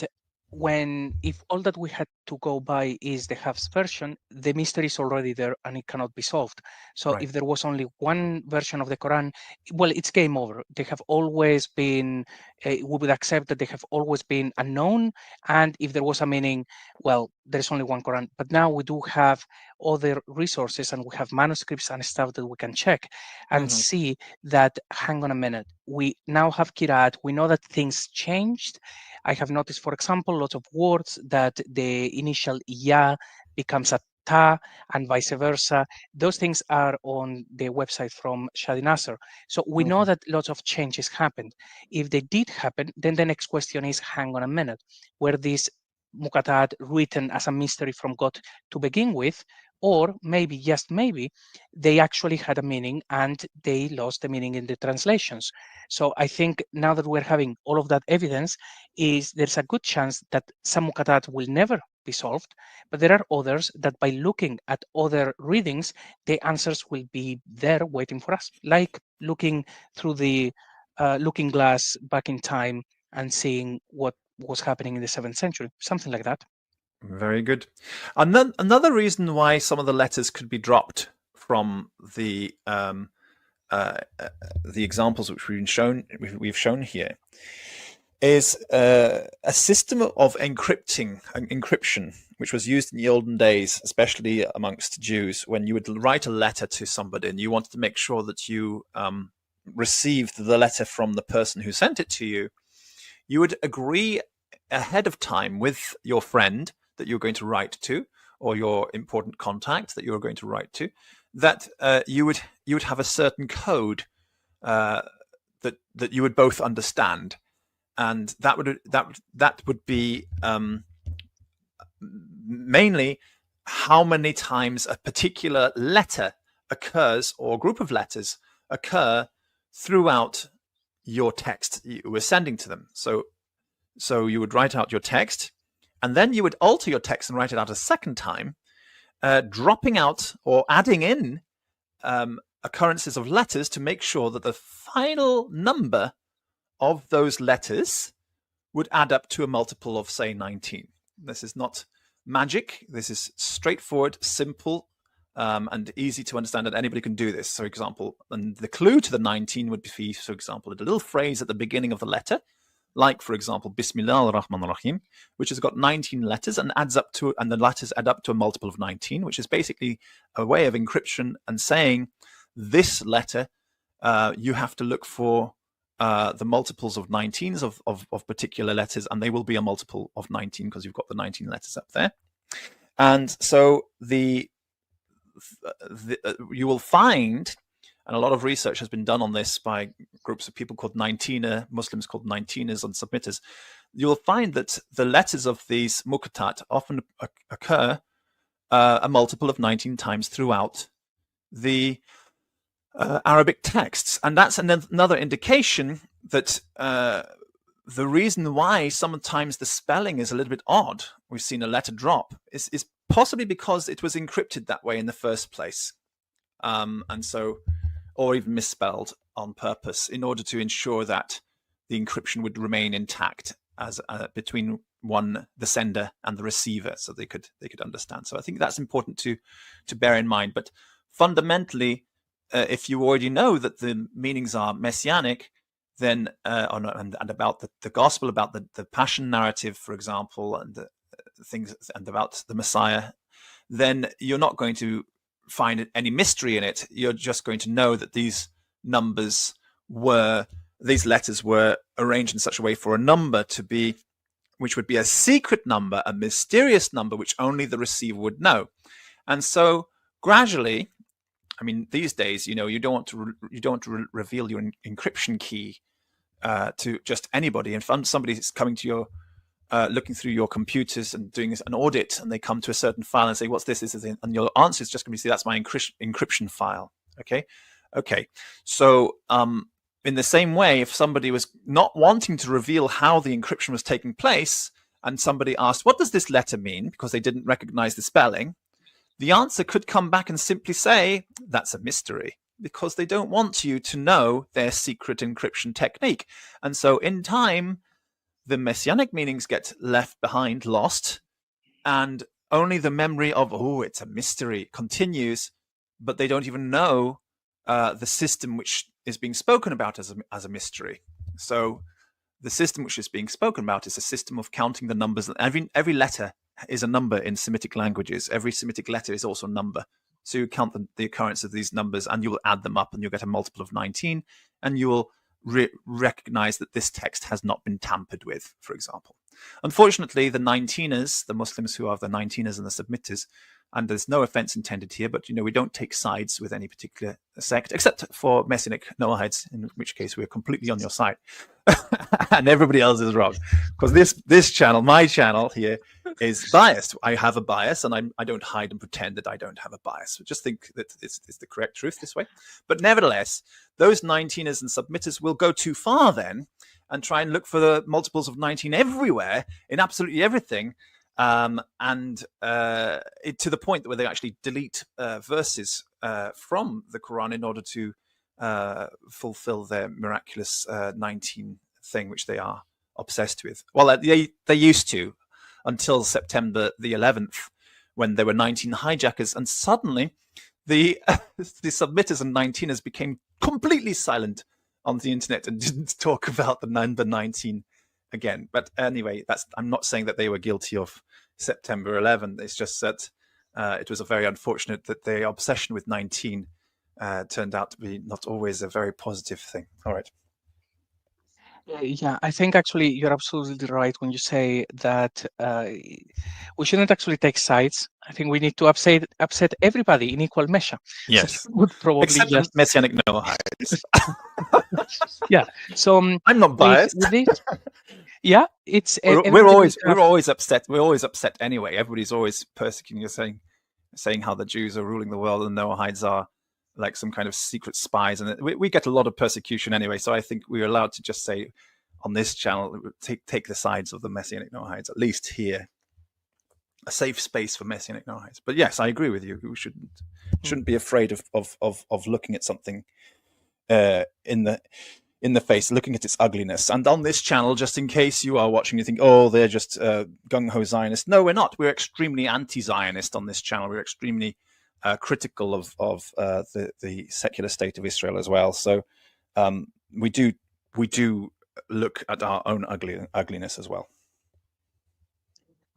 [SPEAKER 3] if all that we had to go by is the Hafs version, the mystery is already there and it cannot be solved. So
[SPEAKER 2] Right.
[SPEAKER 3] If there was only one version of the Quran, well, it's game over. They have always been, we would accept that they have always been unknown. And if there was a meaning, well, there's only one Quran. But now we do have other resources, and we have manuscripts and stuff that we can check and see that, hang on a minute, we now have Qiraat, we know that things changed. I have noticed, for example, lots of words that the initial ya becomes a ta, and vice versa. Those things are on the website from Shadi Nasser. So we know that lots of changes happened. If they did happen, then the next question is, hang on a minute, were these Muqatta'at written as a mystery from God to begin with? Or maybe, just maybe, they actually had a meaning and they lost the meaning in the translations. So I think now that we're having all of that evidence, there's a good chance that some Muqatta'at will never be solved, but there are others that by looking at other readings, the answers will be there waiting for us, like looking through the looking glass back in time and seeing what was happening in the 7th century, something like that.
[SPEAKER 2] Very good. And then another reason why some of the letters could be dropped from the examples which we've shown here is a system of encryption, which was used in the olden days, especially amongst Jews, when you would write a letter to somebody and you wanted to make sure that you received the letter from the person who sent it to you. You would agree ahead of time with your friend that you're going to write to, or your important contact that you're going to write to, that you would have a certain code that you would both understand, and that would be mainly how many times a particular letter occurs, or group of letters occur throughout your text you were sending to them. So you would write out your text, and then you would alter your text and write it out a second time, dropping out or adding in occurrences of letters to make sure that the final number of those letters would add up to a multiple of, say, 19. This is not magic. This is straightforward, simple, and easy to understand, that anybody can do this. For example, and the clue to the 19 would be, for example, a little phrase at the beginning of the letter, like, for example, Bismillah ar-Rahman ar-Rahim, which has got 19 letters and the letters add up to a multiple of 19, which is basically a way of encryption and saying this letter, you have to look for the multiples of 19s of particular letters, and they will be a multiple of 19 because you've got the 19 letters up there. And so you will find, and a lot of research has been done on this by groups of people called 19er, Muslims called 19ers and submitters. You will find that the letters of these Muqatta'at often occur a multiple of 19 times throughout the Arabic texts. And that's another indication that the reason why sometimes the spelling is a little bit odd, we've seen a letter drop, is possibly because it was encrypted that way in the first place. And so, or even misspelled on purpose, in order to ensure that the encryption would remain intact as between the sender and the receiver, so they could understand. So I think that's important to bear in mind. But fundamentally, if you already know that the meanings are messianic, then and about the gospel, about the passion narrative, for example, and the things, and about the Messiah, then you're not going to find any mystery in it. You're just going to know that these letters were arranged in such a way for a number to be, which would be a secret number, a mysterious number, which only the receiver would know. And so gradually, I mean, these days, you don't want to reveal your encryption key to just anybody. And if somebody's coming to your looking through your computers and doing an audit, and they come to a certain file and say, "What's this?" And your answer is just going to be, "That's my encryption file." Okay. So in the same way, if somebody was not wanting to reveal how the encryption was taking place, and somebody asked, "What does this letter mean?" because they didn't recognize the spelling, the answer could come back and simply say, "That's a mystery," because they don't want you to know their secret encryption technique. And so in time, the messianic meanings get left behind, lost, and only the memory of, "Oh, it's a mystery," continues, but they don't even know the system which is being spoken about as a mystery. So the system which is being spoken about is a system of counting the numbers. Every letter is a number in Semitic languages. Every Semitic letter is also a number. So you count the occurrence of these numbers, and you will add them up, and you'll get a multiple of 19, and you will recognize that this text has not been tampered with, for example. Unfortunately, the 19ers, the Muslims who are the 19ers and the submitters, and there's no offense intended here, but we don't take sides with any particular sect, except for Messianic Noahides, in which case we're completely on your side. And everybody else is wrong, because this channel, my channel here, is biased. I have a bias, and I don't hide and pretend that I don't have a bias. Just think that it's the correct truth this way. But nevertheless, those 19ers and submitters will go too far then and try and look for the multiples of 19 everywhere in absolutely everything, to the point where they actually delete verses from the Quran in order to fulfill their miraculous 19 thing, which they are obsessed with. Well, they used to, until September the 11th, when there were 19 hijackers, and suddenly the submitters and 19ers became completely silent on the internet and didn't talk about the number 19 again. But anyway, I'm not saying that they were guilty of September 11. It's just that it was a very unfortunate that their obsession with 19 turned out to be not always a very positive thing. All right.
[SPEAKER 3] Yeah, I think actually you're absolutely right when you say that we shouldn't actually take sides. I think we need to upset everybody in equal measure.
[SPEAKER 2] Yes,
[SPEAKER 3] so would probably
[SPEAKER 2] except
[SPEAKER 3] just...
[SPEAKER 2] Messianic Noahides.
[SPEAKER 3] Yeah, so
[SPEAKER 2] I'm not biased.
[SPEAKER 3] With this, Yeah, it's
[SPEAKER 2] We're
[SPEAKER 3] everybody would have.
[SPEAKER 2] always upset. We're always upset anyway. Everybody's always persecuting us, saying how the Jews are ruling the world and Noahides are like some kind of secret spies, and we get a lot of persecution anyway. So I think we're allowed to just say on this channel, take the sides of the Messianic Noahides, at least here, a safe space for Messianic Noahides. But yes, I agree with you. We shouldn't be afraid of looking at something in the face, looking at its ugliness. And on this channel, just in case you are watching, you think, oh, they're just gung-ho Zionists. No, we're not. We're extremely anti-Zionist on this channel. We're extremely critical of the secular state of Israel as well. So we do look at our own ugliness as well.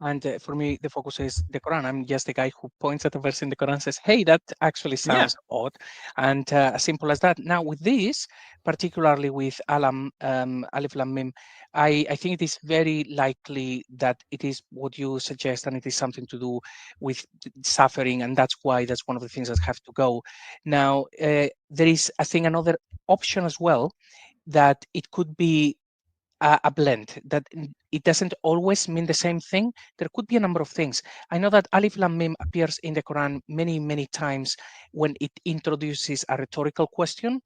[SPEAKER 3] And for me, the focus is the Quran. I'm just the guy who points at a verse in the Quran and says, hey, that actually sounds odd. And as simple as that. Now, with this, particularly with Alif Lam Mim, I think it is very likely that it is what you suggest, and it is something to do with suffering. And that's why that's one of the things that have to go. Now, there is, I think, another option as well, that it could be a blend, that it doesn't always mean the same thing. There could be a number of things. I know that Alif Lam Mim appears in the Quran many times when it introduces a rhetorical question.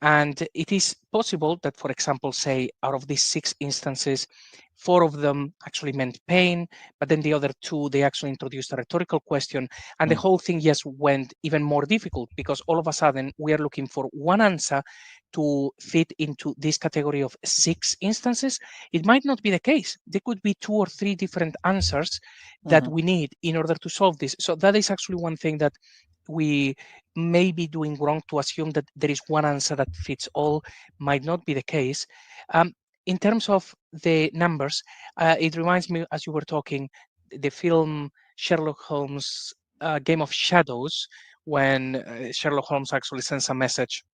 [SPEAKER 3] And it is possible that, for example, say out of these 6 instances, 4 of them actually meant pain, but then the other 2, they actually introduced a rhetorical question. And the whole thing just went even more difficult, because all of a sudden we are looking for one answer to fit into this category of 6 instances. It might not be the case. There could be 2 or 3 different answers that we need in order to solve this. So that is actually one thing that we may be doing wrong, to assume that there is one answer that fits all. Might not be the case. In terms of the numbers, it reminds me, as you were talking, the film Sherlock Holmes, Game of Shadows, when Sherlock Holmes actually sends a message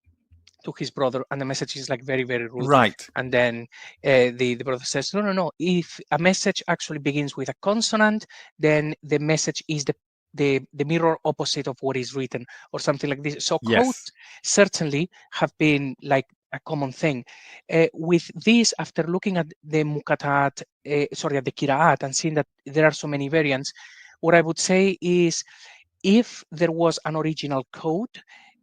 [SPEAKER 3] to his brother, and the message is like very rude.
[SPEAKER 2] Right.
[SPEAKER 3] And then the brother says, no. If a message actually begins with a consonant, then the message is the mirror opposite of what is written, or something like this. So quotes certainly have been like a common thing. With this, after looking at the Muqatta'at, at the Qiraat, and seeing that there are so many variants, what I would say is, if there was an original code,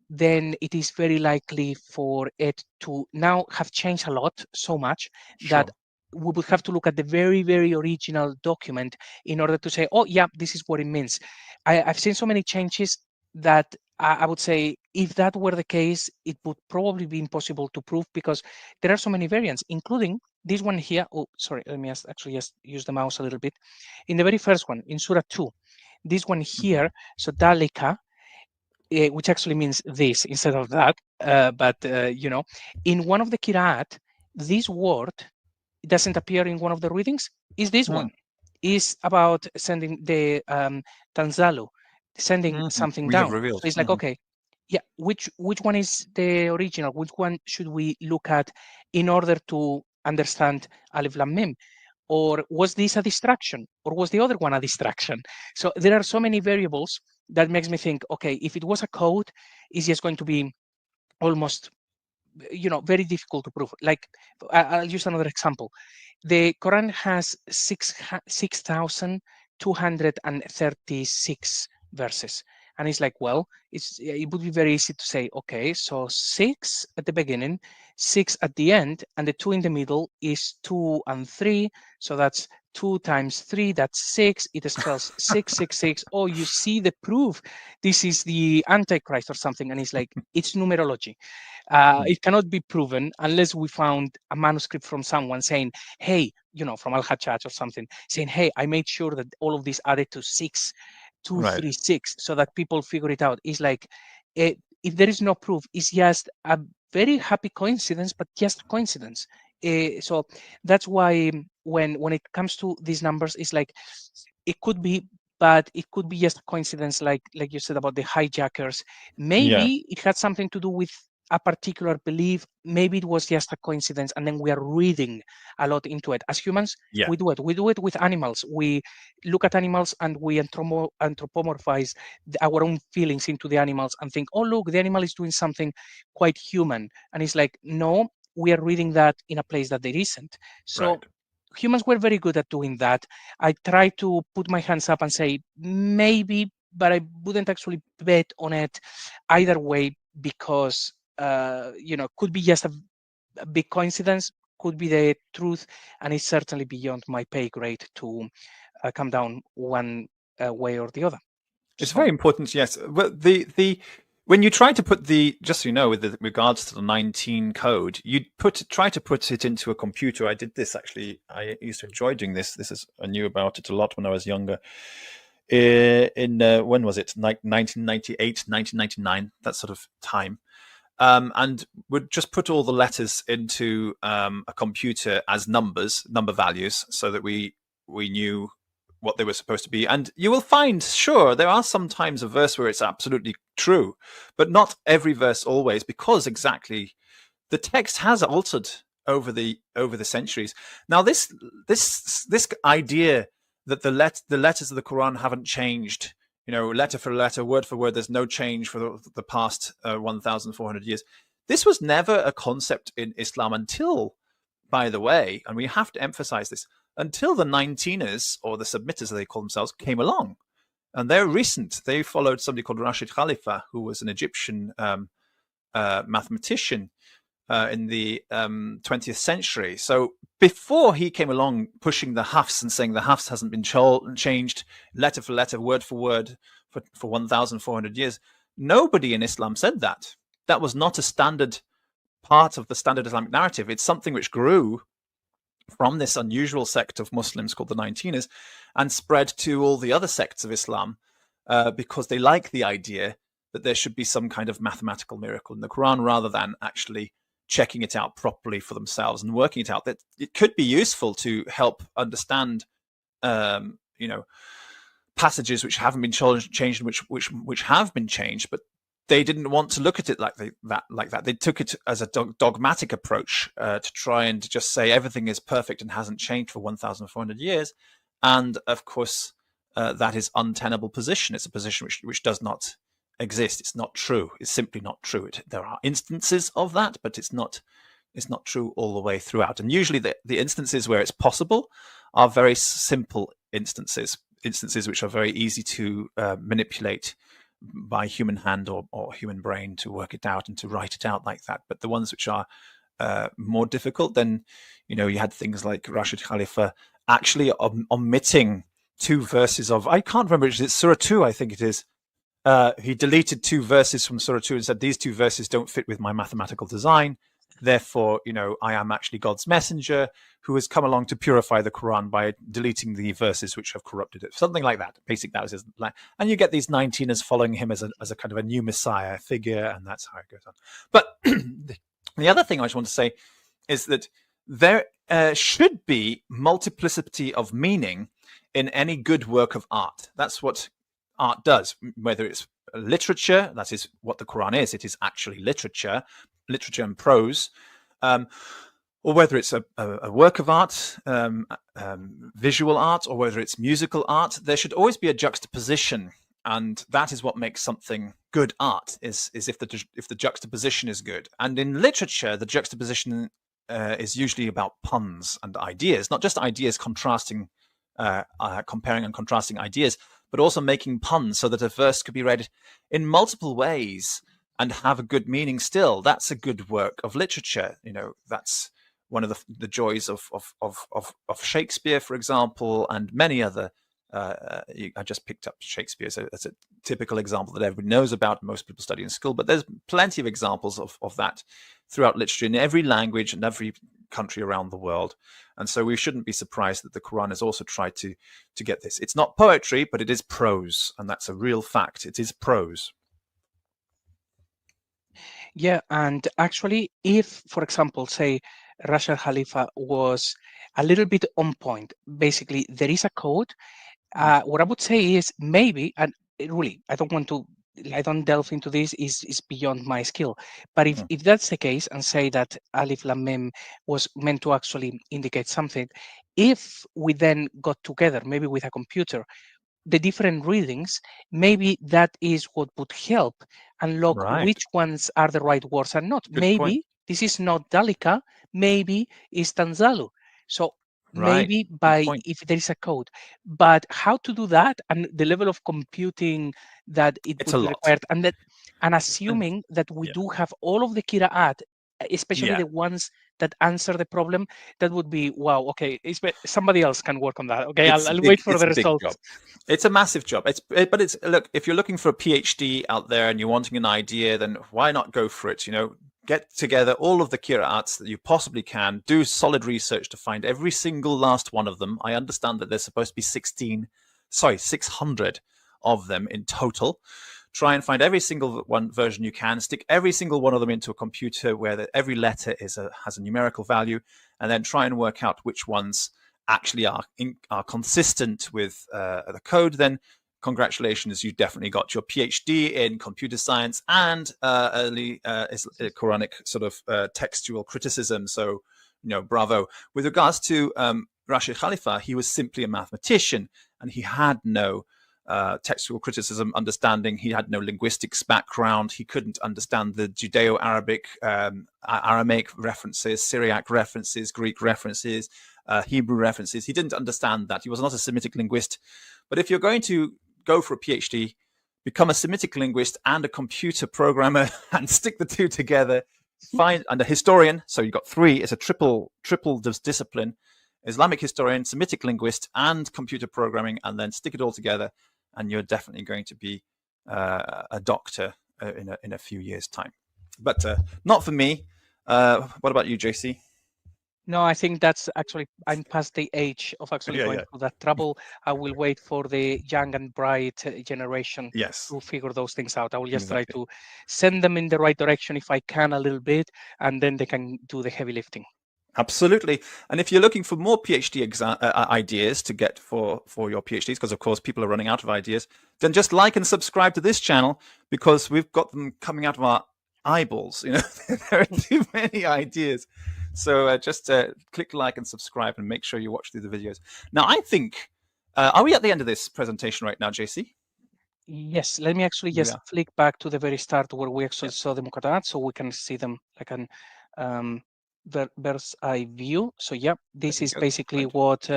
[SPEAKER 3] then it is very likely for it to now have changed a lot, so much that we would have to look at the very original document in order to say, oh yeah, this is what it means. I've seen so many changes that I would say, if that were the case, it would probably be impossible to prove, because there are so many variants, including this one here. Oh, sorry, let me actually just use the mouse a little bit. In the very first one, in Surah 2, this one here, so Dalika, which actually means this instead of that, but in one of the Qiraat, this word doesn't appear in one of the readings. Is this one? Is about sending the Tanzalu, sending something down. So it's like, okay, yeah, which one is the original? Which one should we look at in order to understand Alif Lam Mim? Or was this a distraction? Or was the other one a distraction? So there are so many variables that makes me think, okay, if it was a code, it's just going to be almost, very difficult to prove. Like, I'll use another example. The Quran has 6,236 verses. And it's like, well, it would be very easy to say, okay, so 6 at the beginning, 6 at the end, and the 2 in the middle is 2 and 3. So that's 2 times 3, that's 6. It spells 666. Oh, you see the proof. This is the Antichrist or something. And it's like, it's numerology. It cannot be proven unless we found a manuscript from someone saying, hey, from Al-Hajjaj or something, saying, hey, I made sure that all of this added to 6,236, so that people figure it out. It's like, if there is no proof, it's just a very happy coincidence, but just coincidence. So that's why when it comes to these numbers, it's like, it could be, but it could be just a coincidence, like you said about the hijackers. Maybe it had something to do with a particular belief. Maybe it was just a coincidence, and then we are reading a lot into it. As humans, we do it with animals. We look at animals and we anthropomorphize our own feelings into the animals and think, oh, look, the animal is doing something quite human. And it's like, no, we are reading that in a place that there isn't. So humans were very good at doing that. I try to put my hands up and say maybe, but I wouldn't actually bet on it either way, because could be just a big coincidence, could be the truth, and it's certainly beyond my pay grade to come down one way or the other.
[SPEAKER 2] It's very important, yes. But the when you try to put just so you know, with regards to the 19 code, you try to put it into a computer. I did this actually. I used to enjoy doing this. I knew about it a lot when I was younger. When was it? 1998, 1999, that sort of time. And would just put all the letters into a computer as number values, so that we knew what they were supposed to be. And you will find, sure, there are sometimes a verse where it's absolutely true, but not every verse always, because exactly the text has altered over the centuries. Now, this idea that the letters of the Quran haven't changed, letter for letter, word for word, there's no change for the past 1,400 years. This was never a concept in Islam until, by the way, and we have to emphasize this, until the 19ers, or the submitters as they call themselves, came along. And they're recent. They followed somebody called Rashid Khalifa, who was an Egyptian mathematician in the 20th century. So before he came along pushing the Hafs and saying the Hafs hasn't been changed letter for letter, word for word for 1,400 years, nobody in Islam said that. That was not a standard part of the standard Islamic narrative. It's something which grew from this unusual sect of Muslims called the 19ers and spread to all the other sects of Islam because they like the idea that there should be some kind of mathematical miracle in the Quran, rather than actually checking it out properly for themselves and working it out. That it could be useful to help understand, passages which haven't been changed, which have been changed, but they didn't want to look at it like that. They took it as a dogmatic approach to try and just say everything is perfect and hasn't changed for 1,400 years. And of course, that is untenable position. It's a position which does not exist. It's not true. It's simply not true. There are instances of that, but it's not true all the way throughout. And usually the instances where it's possible are very simple instances which are very easy to manipulate by human hand or human brain to work it out and to write it out like that. But the ones which are more difficult, then you had things like Rashid Khalifa actually omitting two verses of, I can't remember, it's Surah 2, I think it is. He deleted two verses from Surah 2 and said, these two verses don't fit with my mathematical design. Therefore, I am actually God's messenger who has come along to purify the Quran by deleting the verses which have corrupted it. Something like that. Basically, that was his line. And you get these 19ers following him as a kind of a new messiah figure, and that's how it goes on. But the other thing I just want to say is that there should be multiplicity of meaning in any good work of art. That's what art does, whether it's literature, that is what the Quran is. It is actually literature and prose, or whether it's a work of art, visual art, or whether it's musical art. There should always be a juxtaposition, and that is what makes something good art, is if the juxtaposition is good. And in literature, the juxtaposition is usually about puns and ideas, not just ideas contrasting, comparing and contrasting ideas, but also making puns so that a verse could be read in multiple ways and have a good meaning still. That's a good work of literature. That's one of the joys of Shakespeare, for example, and many other. I just picked up Shakespeare as a typical example that everybody knows about, most people study in school, but there's plenty of examples of that throughout literature in every language and every country around the world. And so we shouldn't be surprised that the Quran has also tried to get this. It's not poetry, but it is prose, and that's a real fact. It is prose.
[SPEAKER 3] Yeah, and actually, if, for example, say Rashid Khalifa was a little bit on point, basically there is a code. What I would say is maybe, and really, I don't delve into this, is beyond my skill. But if that's the case, and say that Alif Lam Mim was meant to actually indicate something, if we then got together, maybe with a computer, the different readings, maybe that is what would help unlock which ones are the right words and not. Maybe this is not Dalika, maybe it's Tanzalu. So maybe
[SPEAKER 2] Good
[SPEAKER 3] by
[SPEAKER 2] point.
[SPEAKER 3] if there is a code, but how to do that and the level of computing that it
[SPEAKER 2] It's
[SPEAKER 3] would
[SPEAKER 2] a
[SPEAKER 3] be
[SPEAKER 2] lot.
[SPEAKER 3] required, and
[SPEAKER 2] And
[SPEAKER 3] assuming that we
[SPEAKER 2] yeah,
[SPEAKER 3] do have all of the Qiraat, especially
[SPEAKER 2] yeah,
[SPEAKER 3] the ones that answer the problem, that would be wow. Okay, somebody else can work on that. Okay, I'll wait for
[SPEAKER 2] it's
[SPEAKER 3] the
[SPEAKER 2] a big job.
[SPEAKER 3] results.
[SPEAKER 2] It's a massive job. But it's look, if you're looking for a PhD out there and you're wanting an idea, then why not go for it? You know, get together all of the Qiraats that you possibly can, do solid research to find every single last one of them. I understand that there's supposed to be 600 of them in total. Try and find every single one version you can, stick every single one of them into a computer where every letter has a numerical value, and then try and work out which ones actually are consistent with the code. Then congratulations, you definitely got your PhD in computer science and early Quranic sort of textual criticism. So, bravo. With regards to Rashid Khalifa, he was simply a mathematician, and he had no textual criticism understanding. He had no linguistics background. He couldn't understand the Judeo-Arabic, Aramaic references, Syriac references, Greek references, Hebrew references. He didn't understand that. He was not a Semitic linguist. But if you're going to go for a PhD, become a Semitic linguist and a computer programmer and stick the two together, and a historian. So you've got three. It's a triple discipline: Islamic historian, Semitic linguist, and computer programming, and then stick it all together, and you're definitely going to be a doctor in a few years' time. But not for me. What about you, JC?
[SPEAKER 3] No, I think that's actually, I'm past the age of actually going
[SPEAKER 2] Yeah.
[SPEAKER 3] through that trouble. I will wait for the young and bright generation
[SPEAKER 2] Yes,
[SPEAKER 3] to figure those things out. I will just try
[SPEAKER 2] exactly.
[SPEAKER 3] to send them in the right direction if I can a little bit, and then they can do the heavy lifting.
[SPEAKER 2] Absolutely. And if you're looking for more PhD ideas to get for your PhDs, because of course people are running out of ideas, then just like and subscribe to this channel, because we've got them coming out of our eyeballs. There are too many ideas. So just click like and subscribe and make sure you watch through the videos. Now, I think, are we at the end of this presentation right now, JC?
[SPEAKER 3] Yes, let me actually just flick back to the very start where we actually saw the Muqatta'at, so we can see them like an bird's eye view. So yeah, this is basically what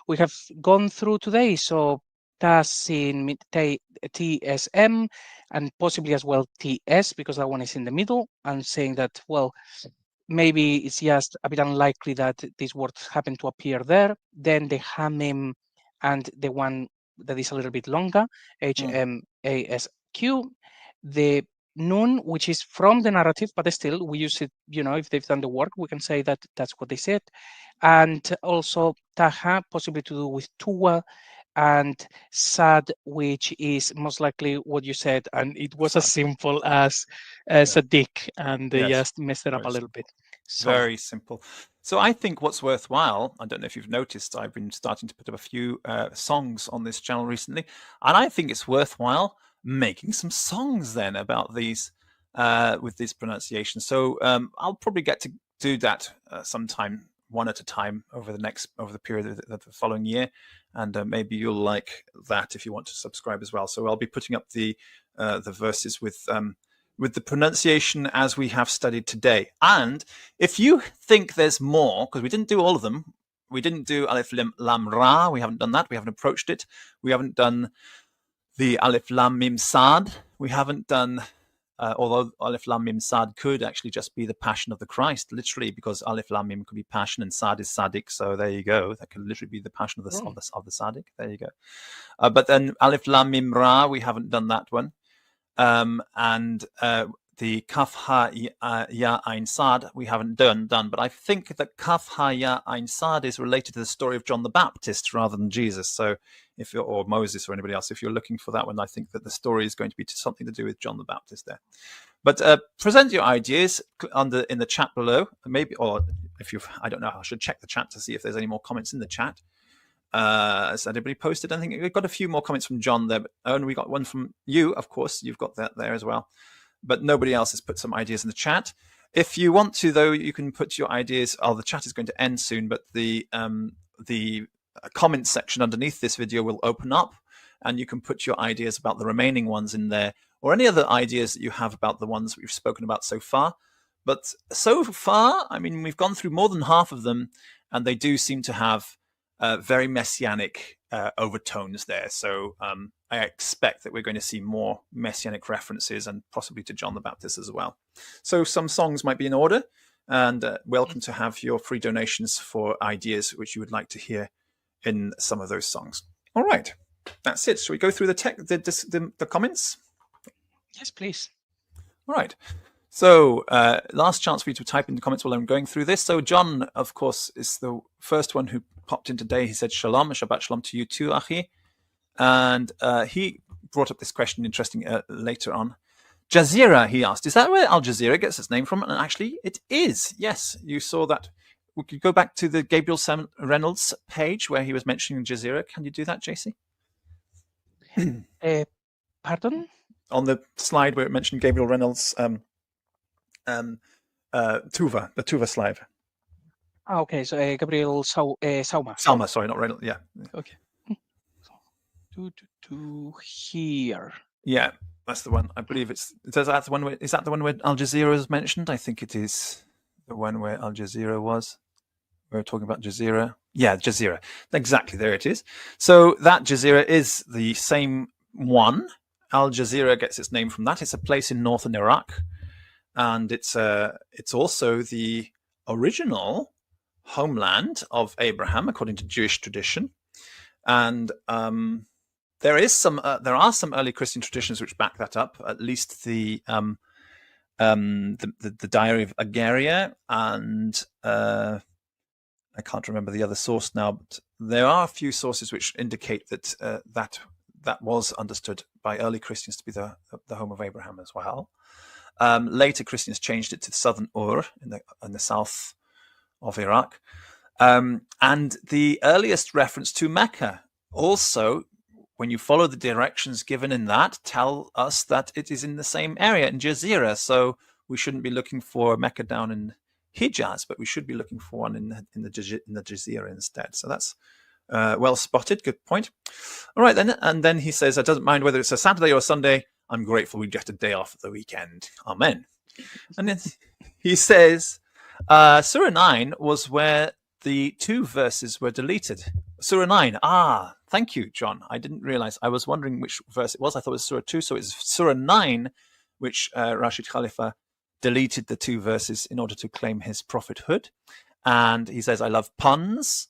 [SPEAKER 3] we have gone through today. So Tasin, TSM, and possibly as well TS, because that one is in the middle, and saying that, well, maybe it's just a bit unlikely that these words happen to appear there. Then the Hamim and the one that is a little bit longer, HMASQ, the Nun, which is from the narrative, but still we use it, if they've done the work, we can say that that's what they said. And also Taha, possibly to do with Tuwa, and Sad, which is most likely what you said, and it was as simple as Sadiq, and they just messed it up a little bit. So,
[SPEAKER 2] very simple. So I think what's worthwhile, I don't know if you've noticed, I've been starting to put up a few songs on this channel recently, and I think it's worthwhile making some songs then about these with these pronunciations. So I'll probably get to do that sometime, one at a time, over the period of the following year, and maybe you'll like that if you want to subscribe as well. So I'll be putting up the verses with the pronunciation as we have studied today. And if you think there's more, because we didn't do all of them, we didn't do Alif Lam Ra, we haven't done that, we haven't approached it, we haven't done the Alif Lam Mim Sad, we haven't done, although Alif Lam Mim Sad could actually just be the Passion of the Christ, literally, because Alif Lam Mim could be passion and Sad is Sadiq, so there you go, that could literally be the Passion of the Sadiq, there you go. But then Alif Lam Mim Ra, we haven't done that one. And the Kaf Ha Ya Ein Sad we haven't done, but I think that Kaf Ha Ya Ein Sad is related to the story of John the Baptist rather than Jesus. So or Moses or anybody else, if you're looking for that one, I think that the story is going to be something to do with John the Baptist there. But present your ideas in the chat below, maybe, or if I don't know, I should check the chat to see if there's any more comments in the chat. Has anybody posted anything? We've got a few more comments from John there, but we got one from you, of course. You've got that there as well. But nobody else has put some ideas in the chat. If you want to, though, you can put your ideas. The chat is going to end soon, but the comment section underneath this video will open up, and you can put your ideas about the remaining ones in there, or any other ideas that you have about the ones we've spoken about so far. But so far, I mean, we've gone through more than half of them, and they do seem to have very messianic overtones there. So I expect that we're going to see more messianic references, and possibly to John the Baptist as well. So some songs might be in order, and welcome to have your free donations for ideas which you would like to hear in some of those songs. All right, that's it. Shall we go through the comments?
[SPEAKER 3] Yes, please.
[SPEAKER 2] All right. So last chance for you to type in the comments while I'm going through this. So John, of course, is the first one who popped in today. He said, Shalom, Shabbat Shalom to you too, Achi. And he brought up this question, interesting, later on. Jazeera, he asked, is that where Al Jazeera gets its name from? And actually, it is. Yes, you saw that. We could go back to the Gabriel Reynolds page where he was mentioning Jazeera. Can you do that, JC?
[SPEAKER 3] Pardon?
[SPEAKER 2] On the slide where it mentioned Gabriel Reynolds' Tuva, the Tuva slide.
[SPEAKER 3] Okay, so Gabriel Sauma.
[SPEAKER 2] Salma, sorry, not Reynolds. Yeah.
[SPEAKER 3] Okay. To here.
[SPEAKER 2] Yeah, that's the one. I believe is that the one where Al Jazeera is mentioned? I think it is the one where Al Jazeera was. We were talking about Jazeera. Yeah, Jazeera. Exactly, there it is. So that Jazeera is the same one. Al Jazeera gets its name from that. It's a place in northern Iraq, and it's also the original homeland of Abraham, according to Jewish tradition. And there are some early Christian traditions which back that up. At least the Diary of Agaria, and I can't remember the other source now, but there are a few sources which indicate that that was understood by early Christians to be the home of Abraham as well. Later Christians changed it to southern Ur in the south of Iraq. And the earliest reference to Mecca also, when you follow the directions given in that, tell us that it is in the same area in Jazeera. So we shouldn't be looking for Mecca down in Hijaz, but we should be looking for one in the Jazeera instead. So that's well spotted. Good point. All right then. And then he says, I doesn't mind whether it's a Saturday or a Sunday. I'm grateful we get a day off at the weekend. Amen. And then he says, Surah 9 was where the 2 verses were deleted. Surah 9. Thank you, John. I didn't realize. I was wondering which verse it was. I thought it was Surah 2. So it's Surah 9, which Rashid Khalifa deleted the 2 verses in order to claim his prophethood. And he says, I love puns.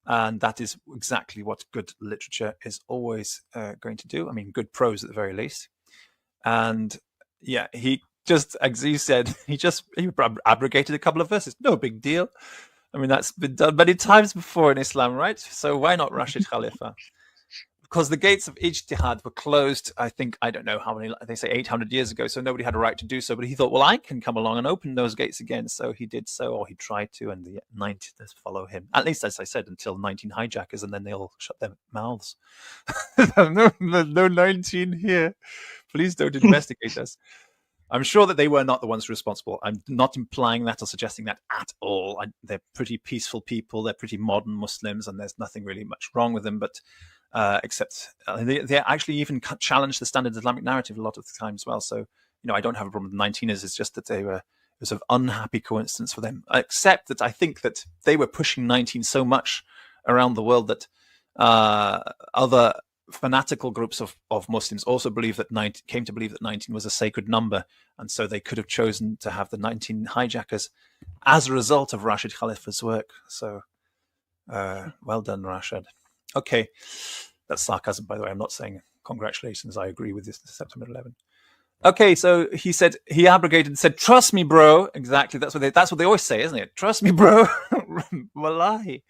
[SPEAKER 2] And that is exactly what good literature is always going to do. I mean, good prose at the very least. And yeah, he just, as you said, he abrogated a couple of verses. No big deal. I mean, that's been done many times before in Islam, right? So why not Rashid Khalifa? Because the gates of Ijtihad were closed, I don't know how many, they say 800 years ago, so nobody had a right to do so. But he thought, well, I can come along and open those gates again. So he did so, or he tried to, and the 19ers follow him. At least, as I said, until 19 hijackers, and then they all shut their mouths. no 19 here. Please don't investigate us. I'm sure that they were not the ones responsible. I'm not implying that or suggesting that at all. They're pretty peaceful people. They're pretty modern Muslims, and there's nothing really much wrong with them. But except they actually even challenge the standard Islamic narrative a lot of the time as well. So, I don't have a problem with the 19ers. It's just that it was an unhappy coincidence for them. Except that I think that they were pushing 19 so much around the world that other fanatical groups of Muslims also came to believe that 19 was a sacred number, and so they could have chosen to have the 19 hijackers as a result of Rashid Khalifa's work. So well done, Rashid. Okay, that's sarcasm, by the way. I'm not saying congratulations. I agree with this September 11. Okay, so he said, he abrogated and said, trust me, bro. Exactly, that's what they always say, isn't it? Trust me, bro. Wallahi.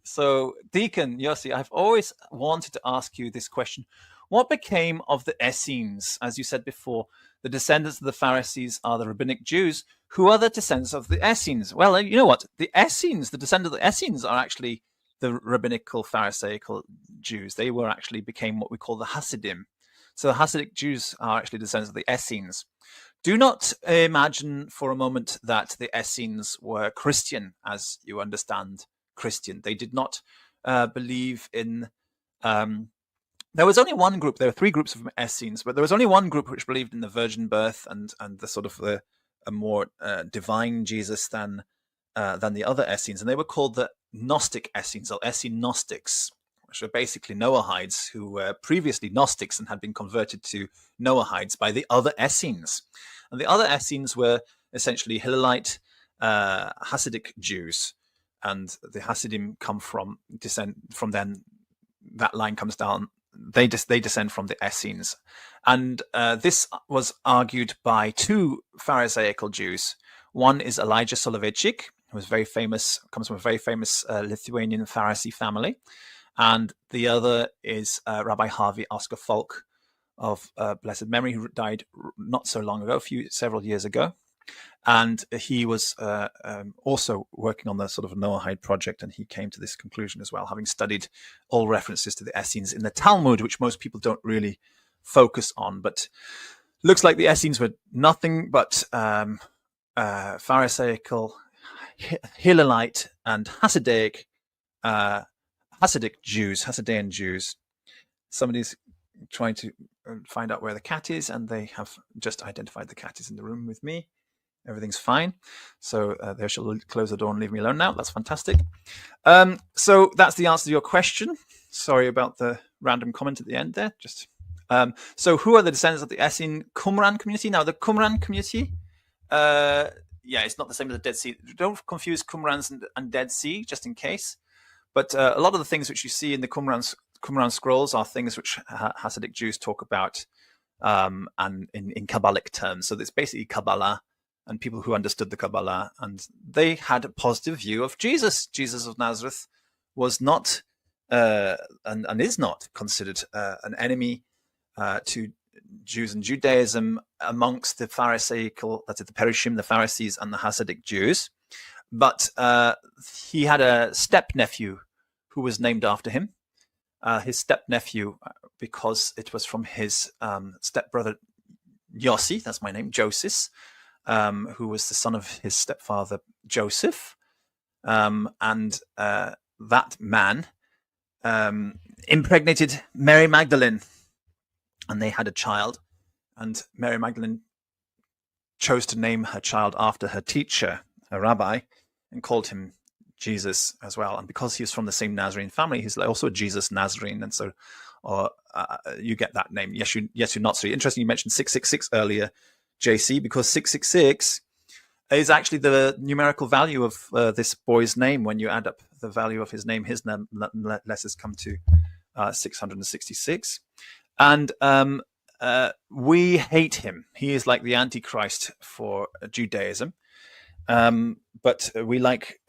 [SPEAKER 2] So, Deacon Yossi, I've always wanted to ask you this question. What became of the Essenes? As you said before, the descendants of the Pharisees are the rabbinic Jews. Who are the descendants of the Essenes? Well, you know what? The descendants of the Essenes are actually the rabbinical Pharisaical Jews. They became what we call the Hasidim. So the Hasidic Jews are actually descendants of the Essenes. Do not imagine for a moment that the Essenes were Christian, as you understand Christian. They did not believe in... there was only one group. There were 3 groups of Essenes, but there was only one group which believed in the virgin birth and the sort of a more divine Jesus than than the other Essenes, and they were called the Gnostic Essenes, or Essene Gnostics, which were basically Noahides who were previously Gnostics and had been converted to Noahides by the other Essenes. And the other Essenes were essentially Hillelite, Hasidic Jews, and the Hasidim descend from then. That line comes down. They descend from the Essenes, and this was argued by two Pharisaical Jews. One is Elijah Soloveitchik, who was very famous, comes from a very famous Lithuanian Pharisee family, and the other is Rabbi Harvey Oscar Falk of blessed memory, who died not so long ago, several years ago. And he was also working on the sort of Noahide project, and he came to this conclusion as well, having studied all references to the Essenes in the Talmud, which most people don't really focus on. But looks like the Essenes were nothing but Pharisaical, Hillelite, and Hasidic Jews, Hasidean Jews. Somebody's trying to find out where the cat is, and they have just identified the cat is in the room with me. Everything's fine. So they shall close the door and leave me alone now. That's fantastic. So that's the answer to your question. Sorry about the random comment at the end there. So who are the descendants of the Essene Qumran community? Now, the Qumran community, it's not the same as the Dead Sea. Don't confuse Qumrans and Dead Sea, just in case. But a lot of the things which you see in the Qumran scrolls are things which Hasidic Jews talk about and in Kabbalic terms. So it's basically Kabbalah and people who understood the Kabbalah, and they had a positive view of Jesus. Jesus of Nazareth was not and is not considered an enemy to Jews and Judaism amongst the Pharisaical, that's the Perushim, the Pharisees, and the Hasidic Jews. But he had a step-nephew who was named after him. His step-nephew, because it was from his stepbrother Yossi, that's my name, Joseph, who was the son of his stepfather Joseph. And that man impregnated Mary Magdalene, and they had a child. And Mary Magdalene chose to name her child after her teacher, a rabbi, and called him Jesus as well. And because he was from the same Nazarene family, he's also a Jesus Nazarene. And so you get that name, Yeshu Notzri. Interesting, you mentioned 666 earlier, JC, because 666 is actually the numerical value of this boy's name. When you add up the value of his name, letters come to 666. And we hate him. He is like the Antichrist for Judaism. But we like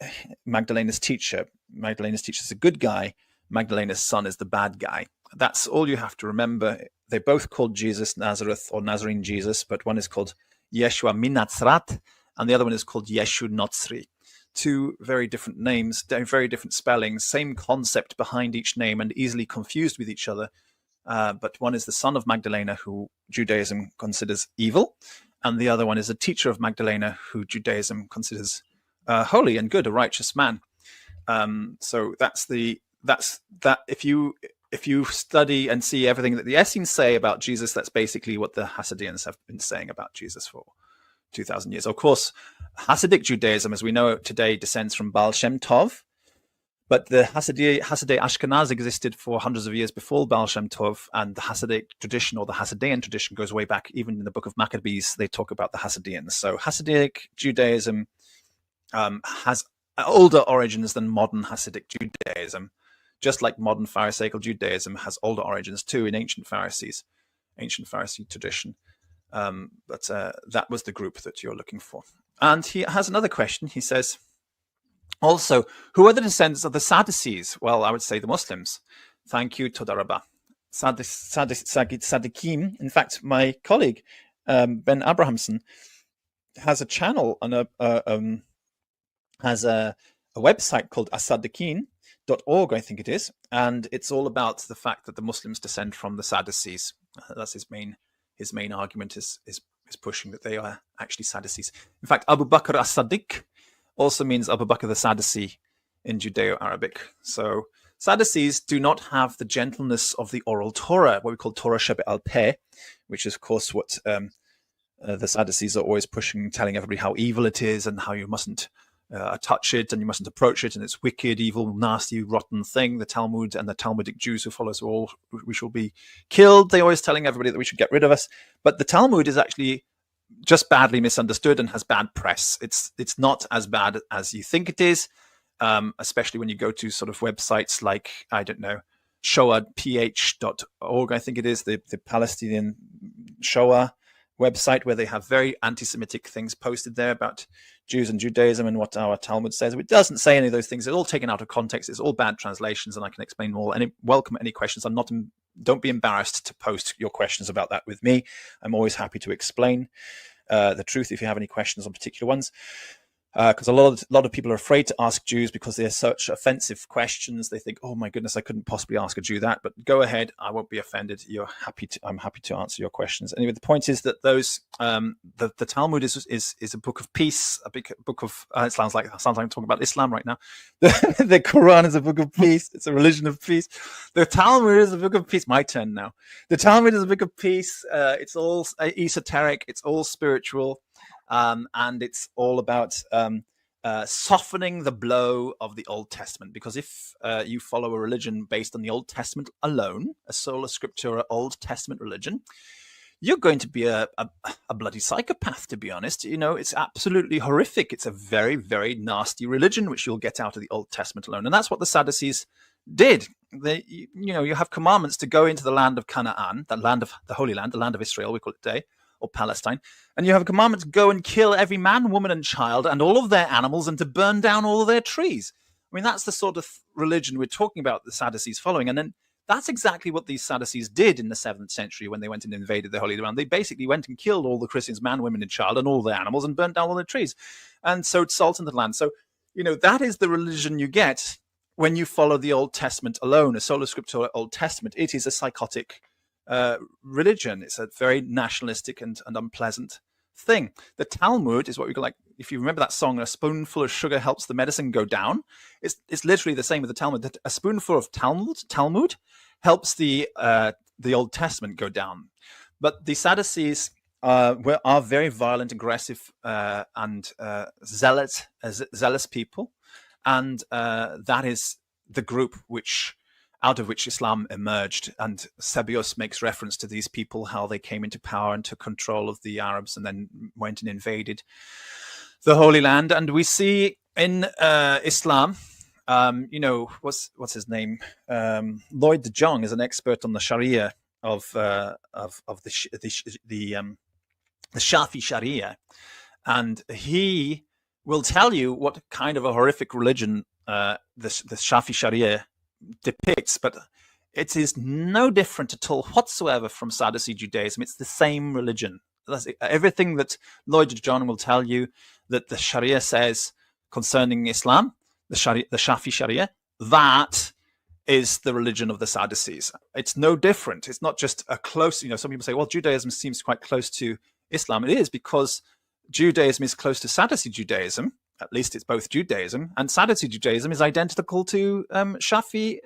[SPEAKER 2] Magdalena's teacher. Magdalena's teacher is a good guy. Magdalena's son is the bad guy. That's all you have to remember. They both called Jesus Nazareth or Nazarene Jesus, but one is called Yeshua min Natzrat, and the other one is called Yeshu Notzri. Two very different names, very different spellings, same concept behind each name, and easily confused with each other. But one is the son of Magdalena, who Judaism considers evil, and the other one is a teacher of Magdalena, who Judaism considers holy and good, a righteous man. So that's that. If you study and see everything that the Essenes say about Jesus, that's basically what the Hasidians have been saying about Jesus for 2,000 years. Of course, Hasidic Judaism, as we know it today, descends from Baal Shem Tov, but the Hasidei Ashkenaz existed for hundreds of years before Baal Shem Tov, and the Hasidic tradition, or the Hasidean tradition, goes way back. Even in the book of Maccabees, they talk about the Hasideans. So Hasidic Judaism has older origins than modern Hasidic Judaism, just like modern Pharisaical Judaism has older origins too in ancient Pharisee tradition. But that was the group that you're looking for. And he has another question. He says, also, who are the descendants of the Sadducees? Well, I would say the Muslims. Thank you, Toda Rabba. Sadiqim. In fact, my colleague, Ben Abrahamson, has a channel and has a website called asadiqin.org, I think it is. And it's all about the fact that the Muslims descend from the Sadducees. That's his main argument is pushing that they are actually Sadducees. In fact, Abu Bakr as-Sadiq also means Abu Bakr the Sadducee in Judeo-Arabic. So Sadducees do not have the gentleness of the oral Torah, what we call Torah Shebe al-Peh, which is, of course, what the Sadducees are always pushing, telling everybody how evil it is and how you mustn't touch it, and you mustn't approach it, and it's wicked, evil, nasty, rotten thing. The Talmud and the Talmudic Jews who follow us we shall be killed. They're always telling everybody that we should get rid of us. But the Talmud is actually just badly misunderstood and has bad press. It's not as bad as you think it is, especially when you go to sort of websites like, I don't know, shoahph.org, I think it is, the Palestinian Shoah website, where they have very anti-Semitic things posted there about Jews and Judaism and what our Talmud says. It doesn't say any of those things. It's all taken out of context. It's all bad translations, and I can explain more. And welcome any questions. Don't be embarrassed to post your questions about that with me. I'm always happy to explain the truth if you have any questions on particular ones. Because a lot of people are afraid to ask Jews because they're such offensive questions. They think, "Oh my goodness, I couldn't possibly ask a Jew that." But go ahead, I won't be offended. I'm happy to answer your questions. Anyway, the point is that those the Talmud is a book of peace, a big book of. It sounds like I'm talking about Islam right now. The Quran is a book of peace. It's a religion of peace. The Talmud is a book of peace. My turn now. The Talmud is a book of peace. It's all esoteric. It's all spiritual. And it's all about softening the blow of the Old Testament. Because if you follow a religion based on the Old Testament alone, a sola scriptura Old Testament religion, you're going to be a bloody psychopath, to be honest. You know, it's absolutely horrific. It's a very, very nasty religion, which you'll get out of the Old Testament alone. And that's what the Sadducees did. You have commandments to go into the land of Canaan, the land of the Holy Land, the land of Israel, we call it today, or Palestine, and you have a commandment to go and kill every man, woman, and child, and all of their animals, and to burn down all of their trees. I mean, that's the sort of religion we're talking about, the Sadducees following. And then that's exactly what these Sadducees did in the 7th century when they went and invaded the Holy Land. They basically went and killed all the Christians, man, women, and child, and all their animals, and burnt down all their trees, and sowed salt in the land. So, that is the religion you get when you follow the Old Testament alone, a sola scriptura Old Testament. It is a psychotic religion. It's a very nationalistic and unpleasant thing. The Talmud is what we call, like, if you remember that song, "A spoonful of sugar helps the medicine go down." It's literally the same with the Talmud. A spoonful of Talmud helps the Old Testament go down. But the Sadducees are very violent, aggressive, and zealous people, and that is the group out of which Islam emerged. And Sebios makes reference to these people, how they came into power and took control of the Arabs and then went and invaded the Holy Land. And we see in Islam, what's his name? Lloyd de Jong is an expert on the Sharia of the Shafi Sharia, and he will tell you what kind of a horrific religion the Shafi Sharia depicts, but it is no different at all whatsoever from Sadducee Judaism. It's the same religion. Everything that Lloyd de Jong will tell you that the Sharia says concerning Islam, the Shafi Sharia, that is the religion of the Sadducees. It's no different. It's not just a close, some people say, well, Judaism seems quite close to Islam. It is, because Judaism is close to Sadducee Judaism. At least it's both Judaism, and Sadducee Judaism is identical to Shafi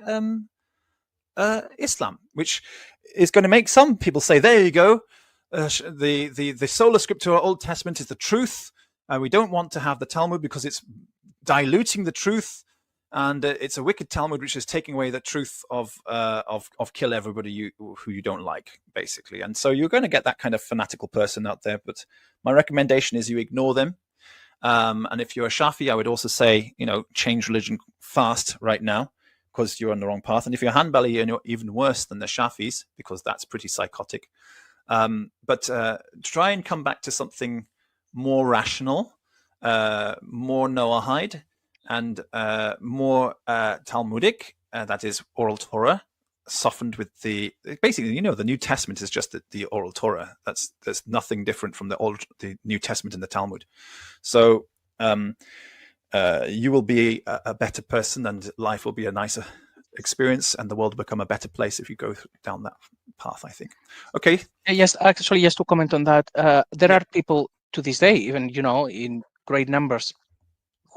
[SPEAKER 2] Islam, which is going to make some people say, there you go, the sola scriptura Old Testament is the truth. We don't want to have the Talmud because it's diluting the truth, and it's a wicked Talmud which is taking away the truth of kill everybody who you don't like, basically. And so you're going to get that kind of fanatical person out there. But my recommendation is you ignore them. And if you're a Shafi, I would also say, change religion fast right now, because you're on the wrong path. And if you're Hanbali, you're even worse than the Shafis, because that's pretty psychotic. But try and come back to something more rational, more Noahide, and more Talmudic, that is oral Torah, softened with basically, the New Testament is just the oral Torah. There's nothing different from the New Testament and the Talmud. So you will be a better person, and life will be a nicer experience, and the world will become a better place if you go down that path, I think. Okay.
[SPEAKER 3] Yes, actually, just to comment on that, there are people to this day, even, in great numbers,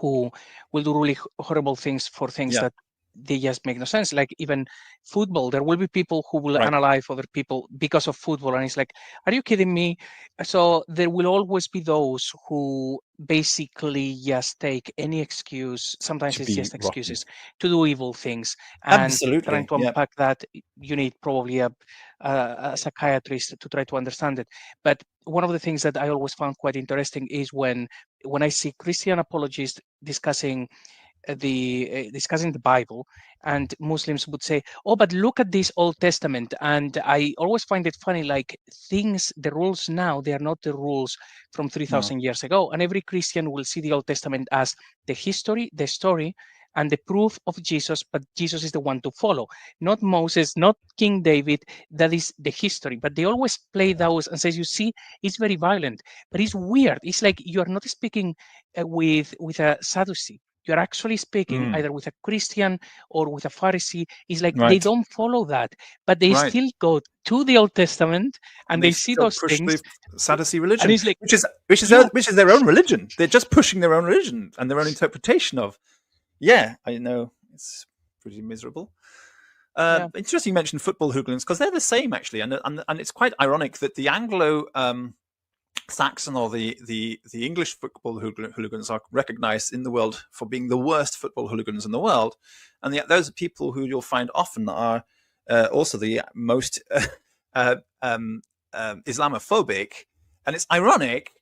[SPEAKER 3] who will do really horrible things for things that they just make no sense. Like even football, there will be people who will analyze other people because of football, and it's like, are you kidding me? So there will always be those who basically just take any excuse, sometimes
[SPEAKER 2] To
[SPEAKER 3] it's
[SPEAKER 2] be
[SPEAKER 3] just
[SPEAKER 2] rotten.
[SPEAKER 3] excuses, to do evil things. And
[SPEAKER 2] Absolutely.
[SPEAKER 3] trying to
[SPEAKER 2] Yeah.
[SPEAKER 3] unpack that, you need probably a psychiatrist to try to understand it. But one of the things that I always found quite interesting is when I see Christian apologists discussing discussing the Bible, and Muslims would say, "Oh, but look at this Old Testament." And I always find it funny, like the rules now, they are not the rules from
[SPEAKER 2] No.
[SPEAKER 3] 3,000 years ago. And every Christian will see the Old Testament as the history, the story, and the proof of Jesus, but Jesus is the one to follow, not Moses, not King David. That is the history. But they always play those and says, "You see, it's very violent, but it's weird. It's like you are not speaking with a Sadducee. You're actually speaking either with a Christian or with a Pharisee. It's like they
[SPEAKER 2] Right.
[SPEAKER 3] don't follow that, but they
[SPEAKER 2] Right.
[SPEAKER 3] still go to the Old Testament and
[SPEAKER 2] And
[SPEAKER 3] they
[SPEAKER 2] they
[SPEAKER 3] see
[SPEAKER 2] still
[SPEAKER 3] those
[SPEAKER 2] push
[SPEAKER 3] things.
[SPEAKER 2] the Sadducee
[SPEAKER 3] And
[SPEAKER 2] religion,
[SPEAKER 3] it's like,
[SPEAKER 2] which is
[SPEAKER 3] yeah,
[SPEAKER 2] their own religion. They're just pushing their own religion and their own interpretation of. Yeah, I know, it's pretty miserable.
[SPEAKER 3] yeah,
[SPEAKER 2] Interesting you mentioned football hooligans, because they're the same actually, and it's quite ironic that the Anglo Saxon or the English football hooligans are recognized in the world for being the worst football hooligans in the world, and yet those are people who you'll find often are also the most Islamophobic. And it's ironic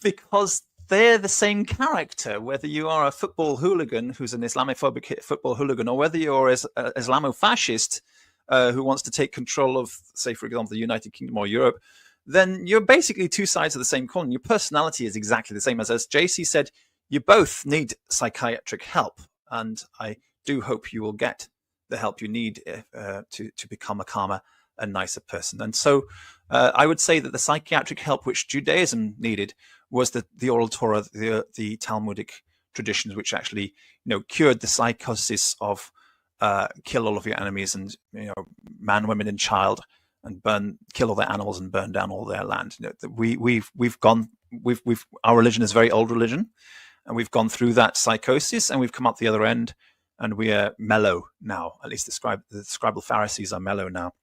[SPEAKER 2] because they're the same character, whether you are a football hooligan who's an Islamophobic football hooligan, or whether you're an Islamofascist who wants to take control of, say, for example, the United Kingdom or Europe. Then you're basically two sides of the same coin. Your personality is exactly the same. As JC said, you both need psychiatric help, and I do hope you will get the help you need to become a calmer and nicer person. And so I would say that the psychiatric help which Judaism needed was the oral Torah, the Talmudic traditions, which actually cured the psychosis of kill all of your enemies and man, women, and child, and kill all their animals and burn down all their land. Our religion is a very old religion, and we've gone through that psychosis, and we've come out the other end, and we are mellow now. At least the scribal Pharisees are mellow now,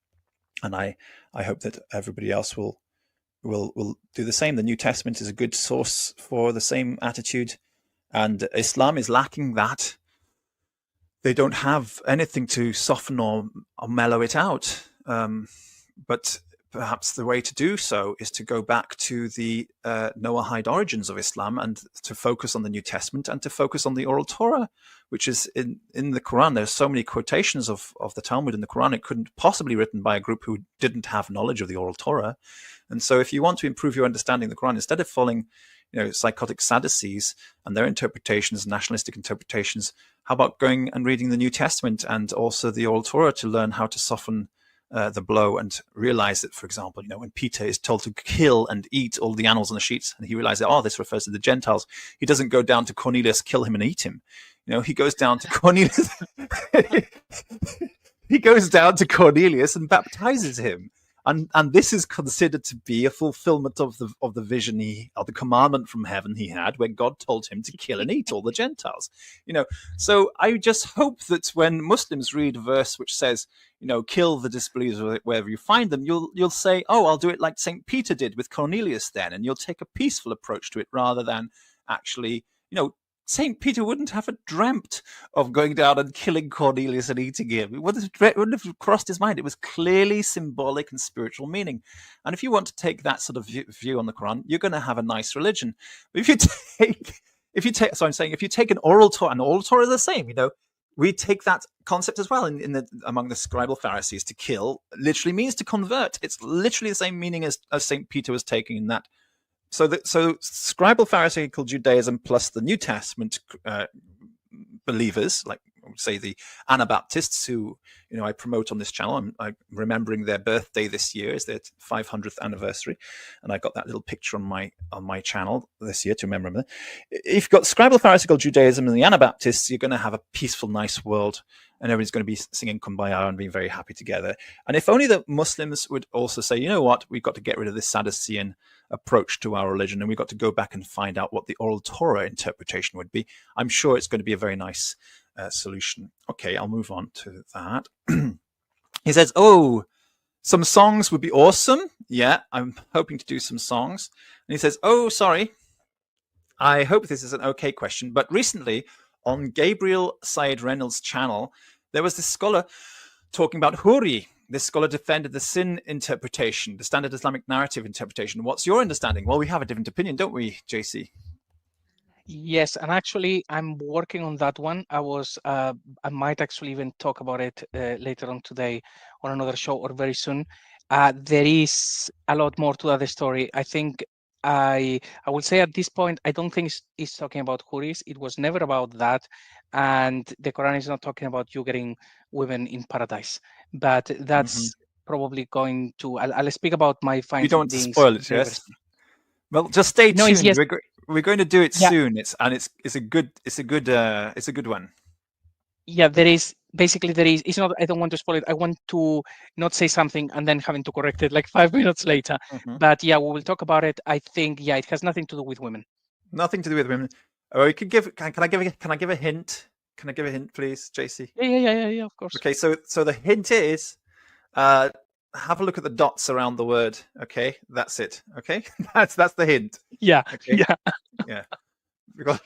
[SPEAKER 2] and I hope that everybody else will do the same. The New Testament is a good source for the same attitude, and Islam is lacking that. They don't have anything to soften or mellow it out. But perhaps the way to do so is to go back to the Noahide origins of Islam, and to focus on the New Testament, and to focus on the oral Torah, which is in the Quran. There's so many quotations of the Talmud in the Quran. It couldn't possibly be written by a group who didn't have knowledge of the oral Torah. And so if you want to improve your understanding of the Quran, instead of following psychotic Sadducees and their interpretations, nationalistic interpretations, how about going and reading the New Testament and also the oral Torah to learn how to soften the blow, and realize that, for example, when Peter is told to kill and eat all the animals on the sheets, and he realizes, this refers to the Gentiles, he doesn't go down to Cornelius, kill him and eat him. He goes down to Cornelius. He goes down to Cornelius and baptizes him. And this is considered to be a fulfillment of the vision of the commandment from heaven he had, where God told him to kill and eat all the Gentiles. So I just hope that when Muslims read a verse which says, kill the disbelievers wherever you find them, you'll say, I'll do it like St. Peter did with Cornelius then, and you'll take a peaceful approach to it rather than actually, St. Peter wouldn't have dreamt of going down and killing Cornelius and eating him. It wouldn't have crossed his mind. It was clearly symbolic and spiritual meaning. And if you want to take that sort of view on the Quran, you're going to have a nice religion. But if you take an oral Torah, and oral Torah is the same, we take that concept as well among the scribal Pharisees. To kill literally means to convert. It's literally the same meaning as St. Peter was taking in that. So scribal Pharisaical Judaism plus the New Testament believers, like say the Anabaptists, who I promote on this channel. I'm remembering their birthday this year is their 500th anniversary, and I got that little picture on my channel this year to remember them. If you've got scribal Pharisaical Judaism and the Anabaptists, you're going to have a peaceful, nice world, and everybody's going to be singing Kumbaya and being very happy together. And if only the Muslims would also say, you know what, we've got to get rid of this Sadducean approach to our religion, and we've got to go back and find out what the oral Torah interpretation would be. I'm sure it's going to be a very nice solution. Okay, I'll move on to that. He says, some songs would be awesome. Yeah, I'm hoping to do some songs. And he says, sorry, I hope this is an okay question, but recently on Gabriel Said Reynolds' channel, there was this scholar talking about Huri. This scholar defended the sin interpretation, the standard Islamic narrative interpretation. What's your understanding? Well, we have a different opinion, don't we, JC?
[SPEAKER 3] Yes, and actually, I'm working on that one. I might actually even talk about it later on today on another show or very soon. There is a lot more to that story. I think I will say at this point, I don't think it's talking about Huris. It was never about that, and the Quran is not talking about you getting women in paradise. But that's probably going to. I'll speak about my
[SPEAKER 2] You
[SPEAKER 3] findings.
[SPEAKER 2] don't want to spoil it, yes? Well, just stay
[SPEAKER 3] No, it's
[SPEAKER 2] tuned.
[SPEAKER 3] yes.
[SPEAKER 2] We're going to do it
[SPEAKER 3] Yeah.
[SPEAKER 2] soon. It's a good one.
[SPEAKER 3] Yeah, there is it's not, I don't want to spoil it. I want to not say something and then having to correct it like 5 minutes later. But yeah, we will talk about it. I think, yeah, it has nothing to do with women.
[SPEAKER 2] Nothing to do with women. Oh, you could give. Can I give a hint? Can I give a hint, please, JC?
[SPEAKER 3] Yeah, of course.
[SPEAKER 2] Okay, so the hint is, have a look at the dots around the word. Okay, that's it. Okay, that's the hint.
[SPEAKER 3] Yeah.
[SPEAKER 2] Okay? Yeah. Because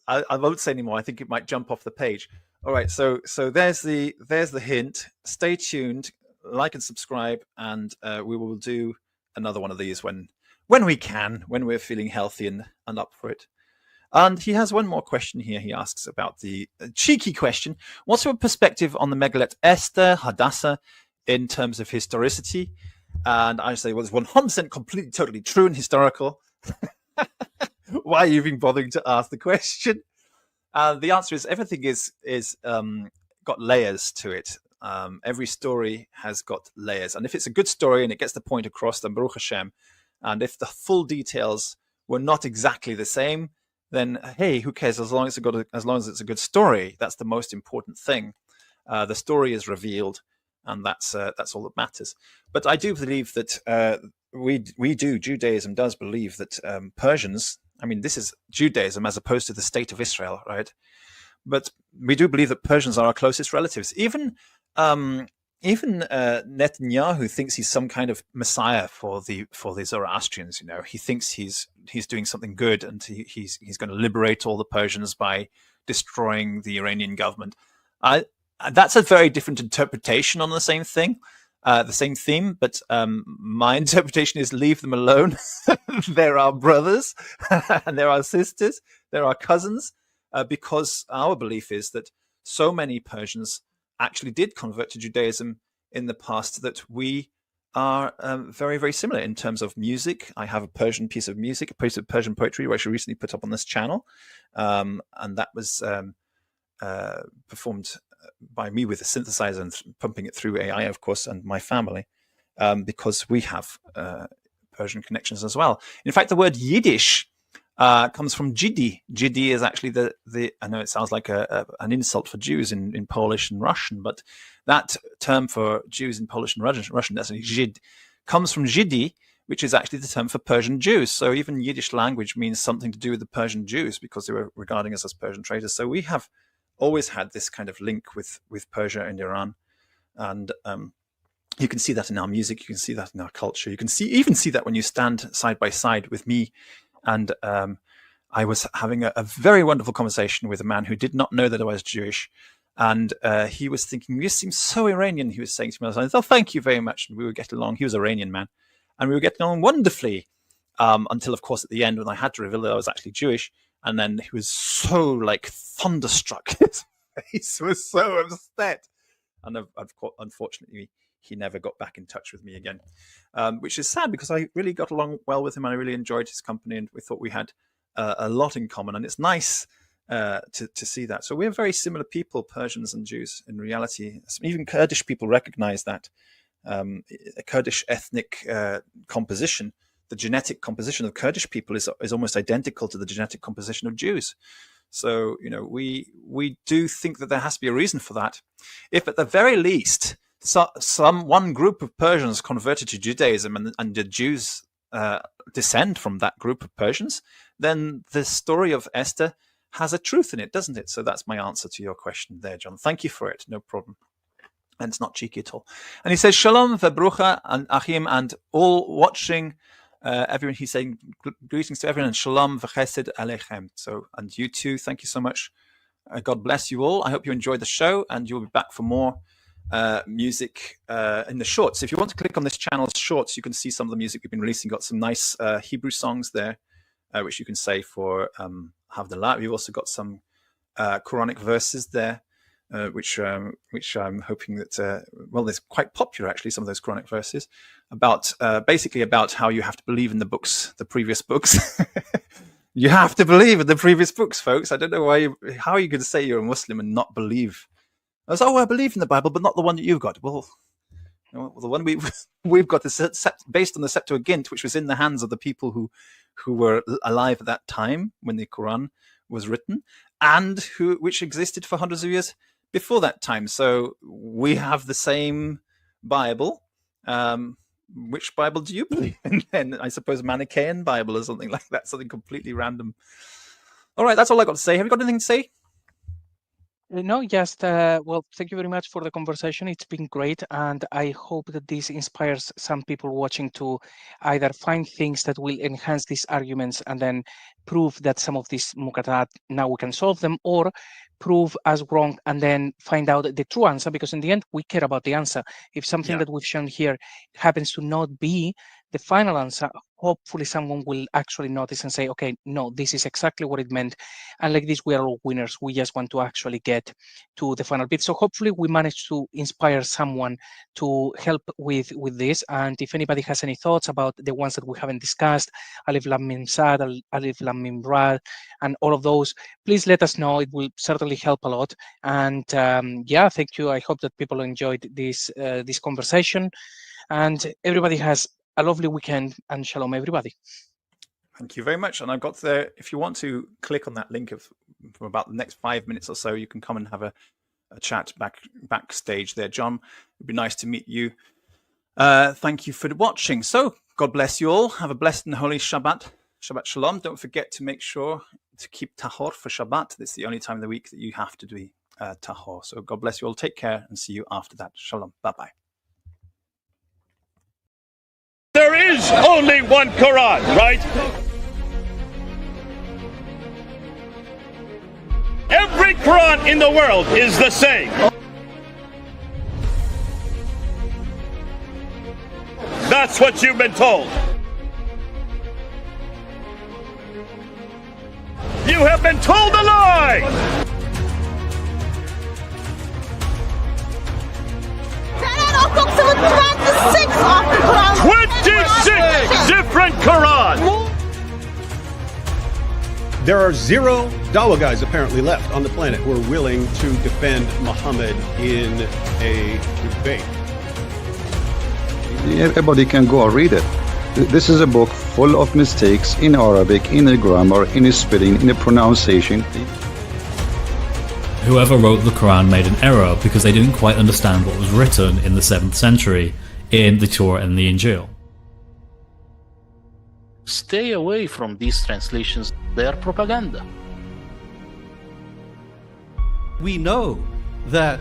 [SPEAKER 2] I won't say anymore. I think it might jump off the page. All right, so there's the hint. Stay tuned, like and subscribe, and we will do another one of these when we can, when we're feeling healthy and up for it. And he has one more question here. He asks about the cheeky question: what's your perspective on the megalith Esther Hadassah in terms of historicity? And I say, well, it's 100% completely, totally true and historical. Why are you even bothering to ask the question? The answer is everything is got layers to it. Every story has got layers, and if it's a good story and it gets the point across, then Baruch Hashem. And if the full details were not exactly the same, then hey, who cares? As long as it's a good story, that's the most important thing. The story is revealed, and that's all that matters. But I do believe that Judaism does believe that Persians. I mean, this is Judaism as opposed to the state of Israel, right? But we do believe that Persians are our closest relatives. Even Netanyahu thinks he's some kind of messiah for the Zoroastrians. You know, he thinks he's doing something good, and he's going to liberate all the Persians by destroying the Iranian government. That's a very different interpretation on the same thing. The same theme, but my interpretation is leave them alone. They're our brothers and they're our sisters, they're our cousins, because our belief is that so many Persians actually did convert to Judaism in the past that we are very, very similar in terms of music. I have a Persian piece of music, a piece of Persian poetry, which I recently put up on this channel, and that was performed by me with a synthesizer and pumping it through AI, of course, and my family, because we have Persian connections as well. In fact, the word Yiddish comes from Jiddi. Jiddi is actually the I know it sounds like an insult for Jews in Polish and Russian, but that term for Jews in Polish and Russian, that's Jid, comes from Jiddi, which is actually the term for Persian Jews. So even Yiddish language means something to do with the Persian Jews because they were regarding us as Persian traders. So we have always had this kind of link with Persia and Iran, and you can see that in our music, you can see that in our culture, you can even see that when you stand side by side with me. And I was having a very wonderful conversation with a man who did not know that I was Jewish, and he was thinking, you seem so Iranian. He was saying to me, I was like, oh, thank you very much. And we were getting along. He was an Iranian man, and we were getting on wonderfully until, of course, at the end when I had to reveal that I was actually Jewish. And then he was so like thunderstruck. His face was so upset. And unfortunately, he never got back in touch with me again, which is sad because I really got along well with him and I really enjoyed his company, and we thought we had a lot in common. And it's nice to see that. So we're very similar people, Persians and Jews, in reality. Even Kurdish people recognize that. A Kurdish ethnic composition, the genetic composition of Kurdish people is almost identical to the genetic composition of Jews. So, you know, we do think that there has to be a reason for that. If at the very least, one group of Persians converted to Judaism and the Jews descend from that group of Persians, then the story of Esther has a truth in it, doesn't it? So that's my answer to your question there, John. Thank you for it. No problem. And it's not cheeky at all. And he says, Shalom vebrucha and Achim and all watching everyone, he's saying greetings to everyone and shalom v'chesed aleichem. So, and you too, thank you so much. God bless you all. I hope you enjoyed the show, and you'll be back for more music in the shorts. If you want to click on this channel's shorts, you can see some of the music we've been releasing. Got some nice Hebrew songs there, which you can say for Havdalah. We've also got some Quranic verses there, which I'm hoping that well, they're quite popular actually. Some of those Quranic verses about basically about how you have to believe in the books, the previous books. You have to believe in the previous books, folks. I don't know how you can say you're a Muslim and not believe. I was, I believe in the Bible, but not the one that you've got. Well, the one we've got is based on the Septuagint, which was in the hands of the people who were alive at that time when the Quran was written, and which existed for hundreds of years before that time. So we have the same Bible. Which Bible do you believe in? And I suppose Manichaean Bible or something like that, something completely random. All right, that's all I got to say. Have you got anything to say?
[SPEAKER 3] No, just, well, thank you very much for the conversation. It's been great. And I hope that this inspires some people watching to either find things that will enhance these arguments and then prove that some of these Muqatta'at, now we can solve them, or prove us wrong and then find out the true answer, because in the end, we care about the answer. If something that we've shown here happens to not be the final answer, hopefully someone will actually notice and say, okay, no, this is exactly what it meant. And like this, we are all winners. We just want to actually get to the final bit. So hopefully we manage to inspire someone to help with this. And if anybody has any thoughts about the ones that we haven't discussed, Alif Lam Mim Sad, Alif Lam Mim Ra, and all of those, please let us know. It will certainly help a lot. And yeah, thank you. I hope that people enjoyed this conversation, and everybody has a lovely weekend, and shalom, everybody.
[SPEAKER 2] Thank you very much. And I've got there, if you want to click on that link for about the next 5 minutes or so, you can come and have a chat backstage there. John, it'd be nice to meet you. Thank you for watching. So God bless you all. Have a blessed and holy Shabbat. Shabbat Shalom. Don't forget to make sure to keep tahor for Shabbat. It's the only time of the week that you have to do tahor. So God bless you all. Take care and see you after that. Shalom. Bye-bye.
[SPEAKER 4] There is only one Quran, right? Every Quran in the world is the same. That's what you've been told. You have been told a lie!
[SPEAKER 5] 26 of the Quran.
[SPEAKER 4] 26 different Qurans!
[SPEAKER 6] There are 0 Dawa guys apparently left on the planet who are willing to defend Muhammad in a debate.
[SPEAKER 7] Everybody can go and read it. This is a book full of mistakes in Arabic, in the grammar, in the spelling, in the pronunciation.
[SPEAKER 8] Whoever wrote the Quran made an error because they didn't quite understand what was written in the 7th century in the Torah and the Injil.
[SPEAKER 9] Stay away from these translations. They are propaganda.
[SPEAKER 10] We know that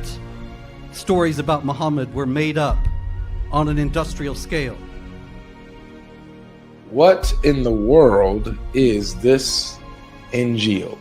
[SPEAKER 10] stories about Muhammad were made up on an industrial scale.
[SPEAKER 11] What in the world is this Injil?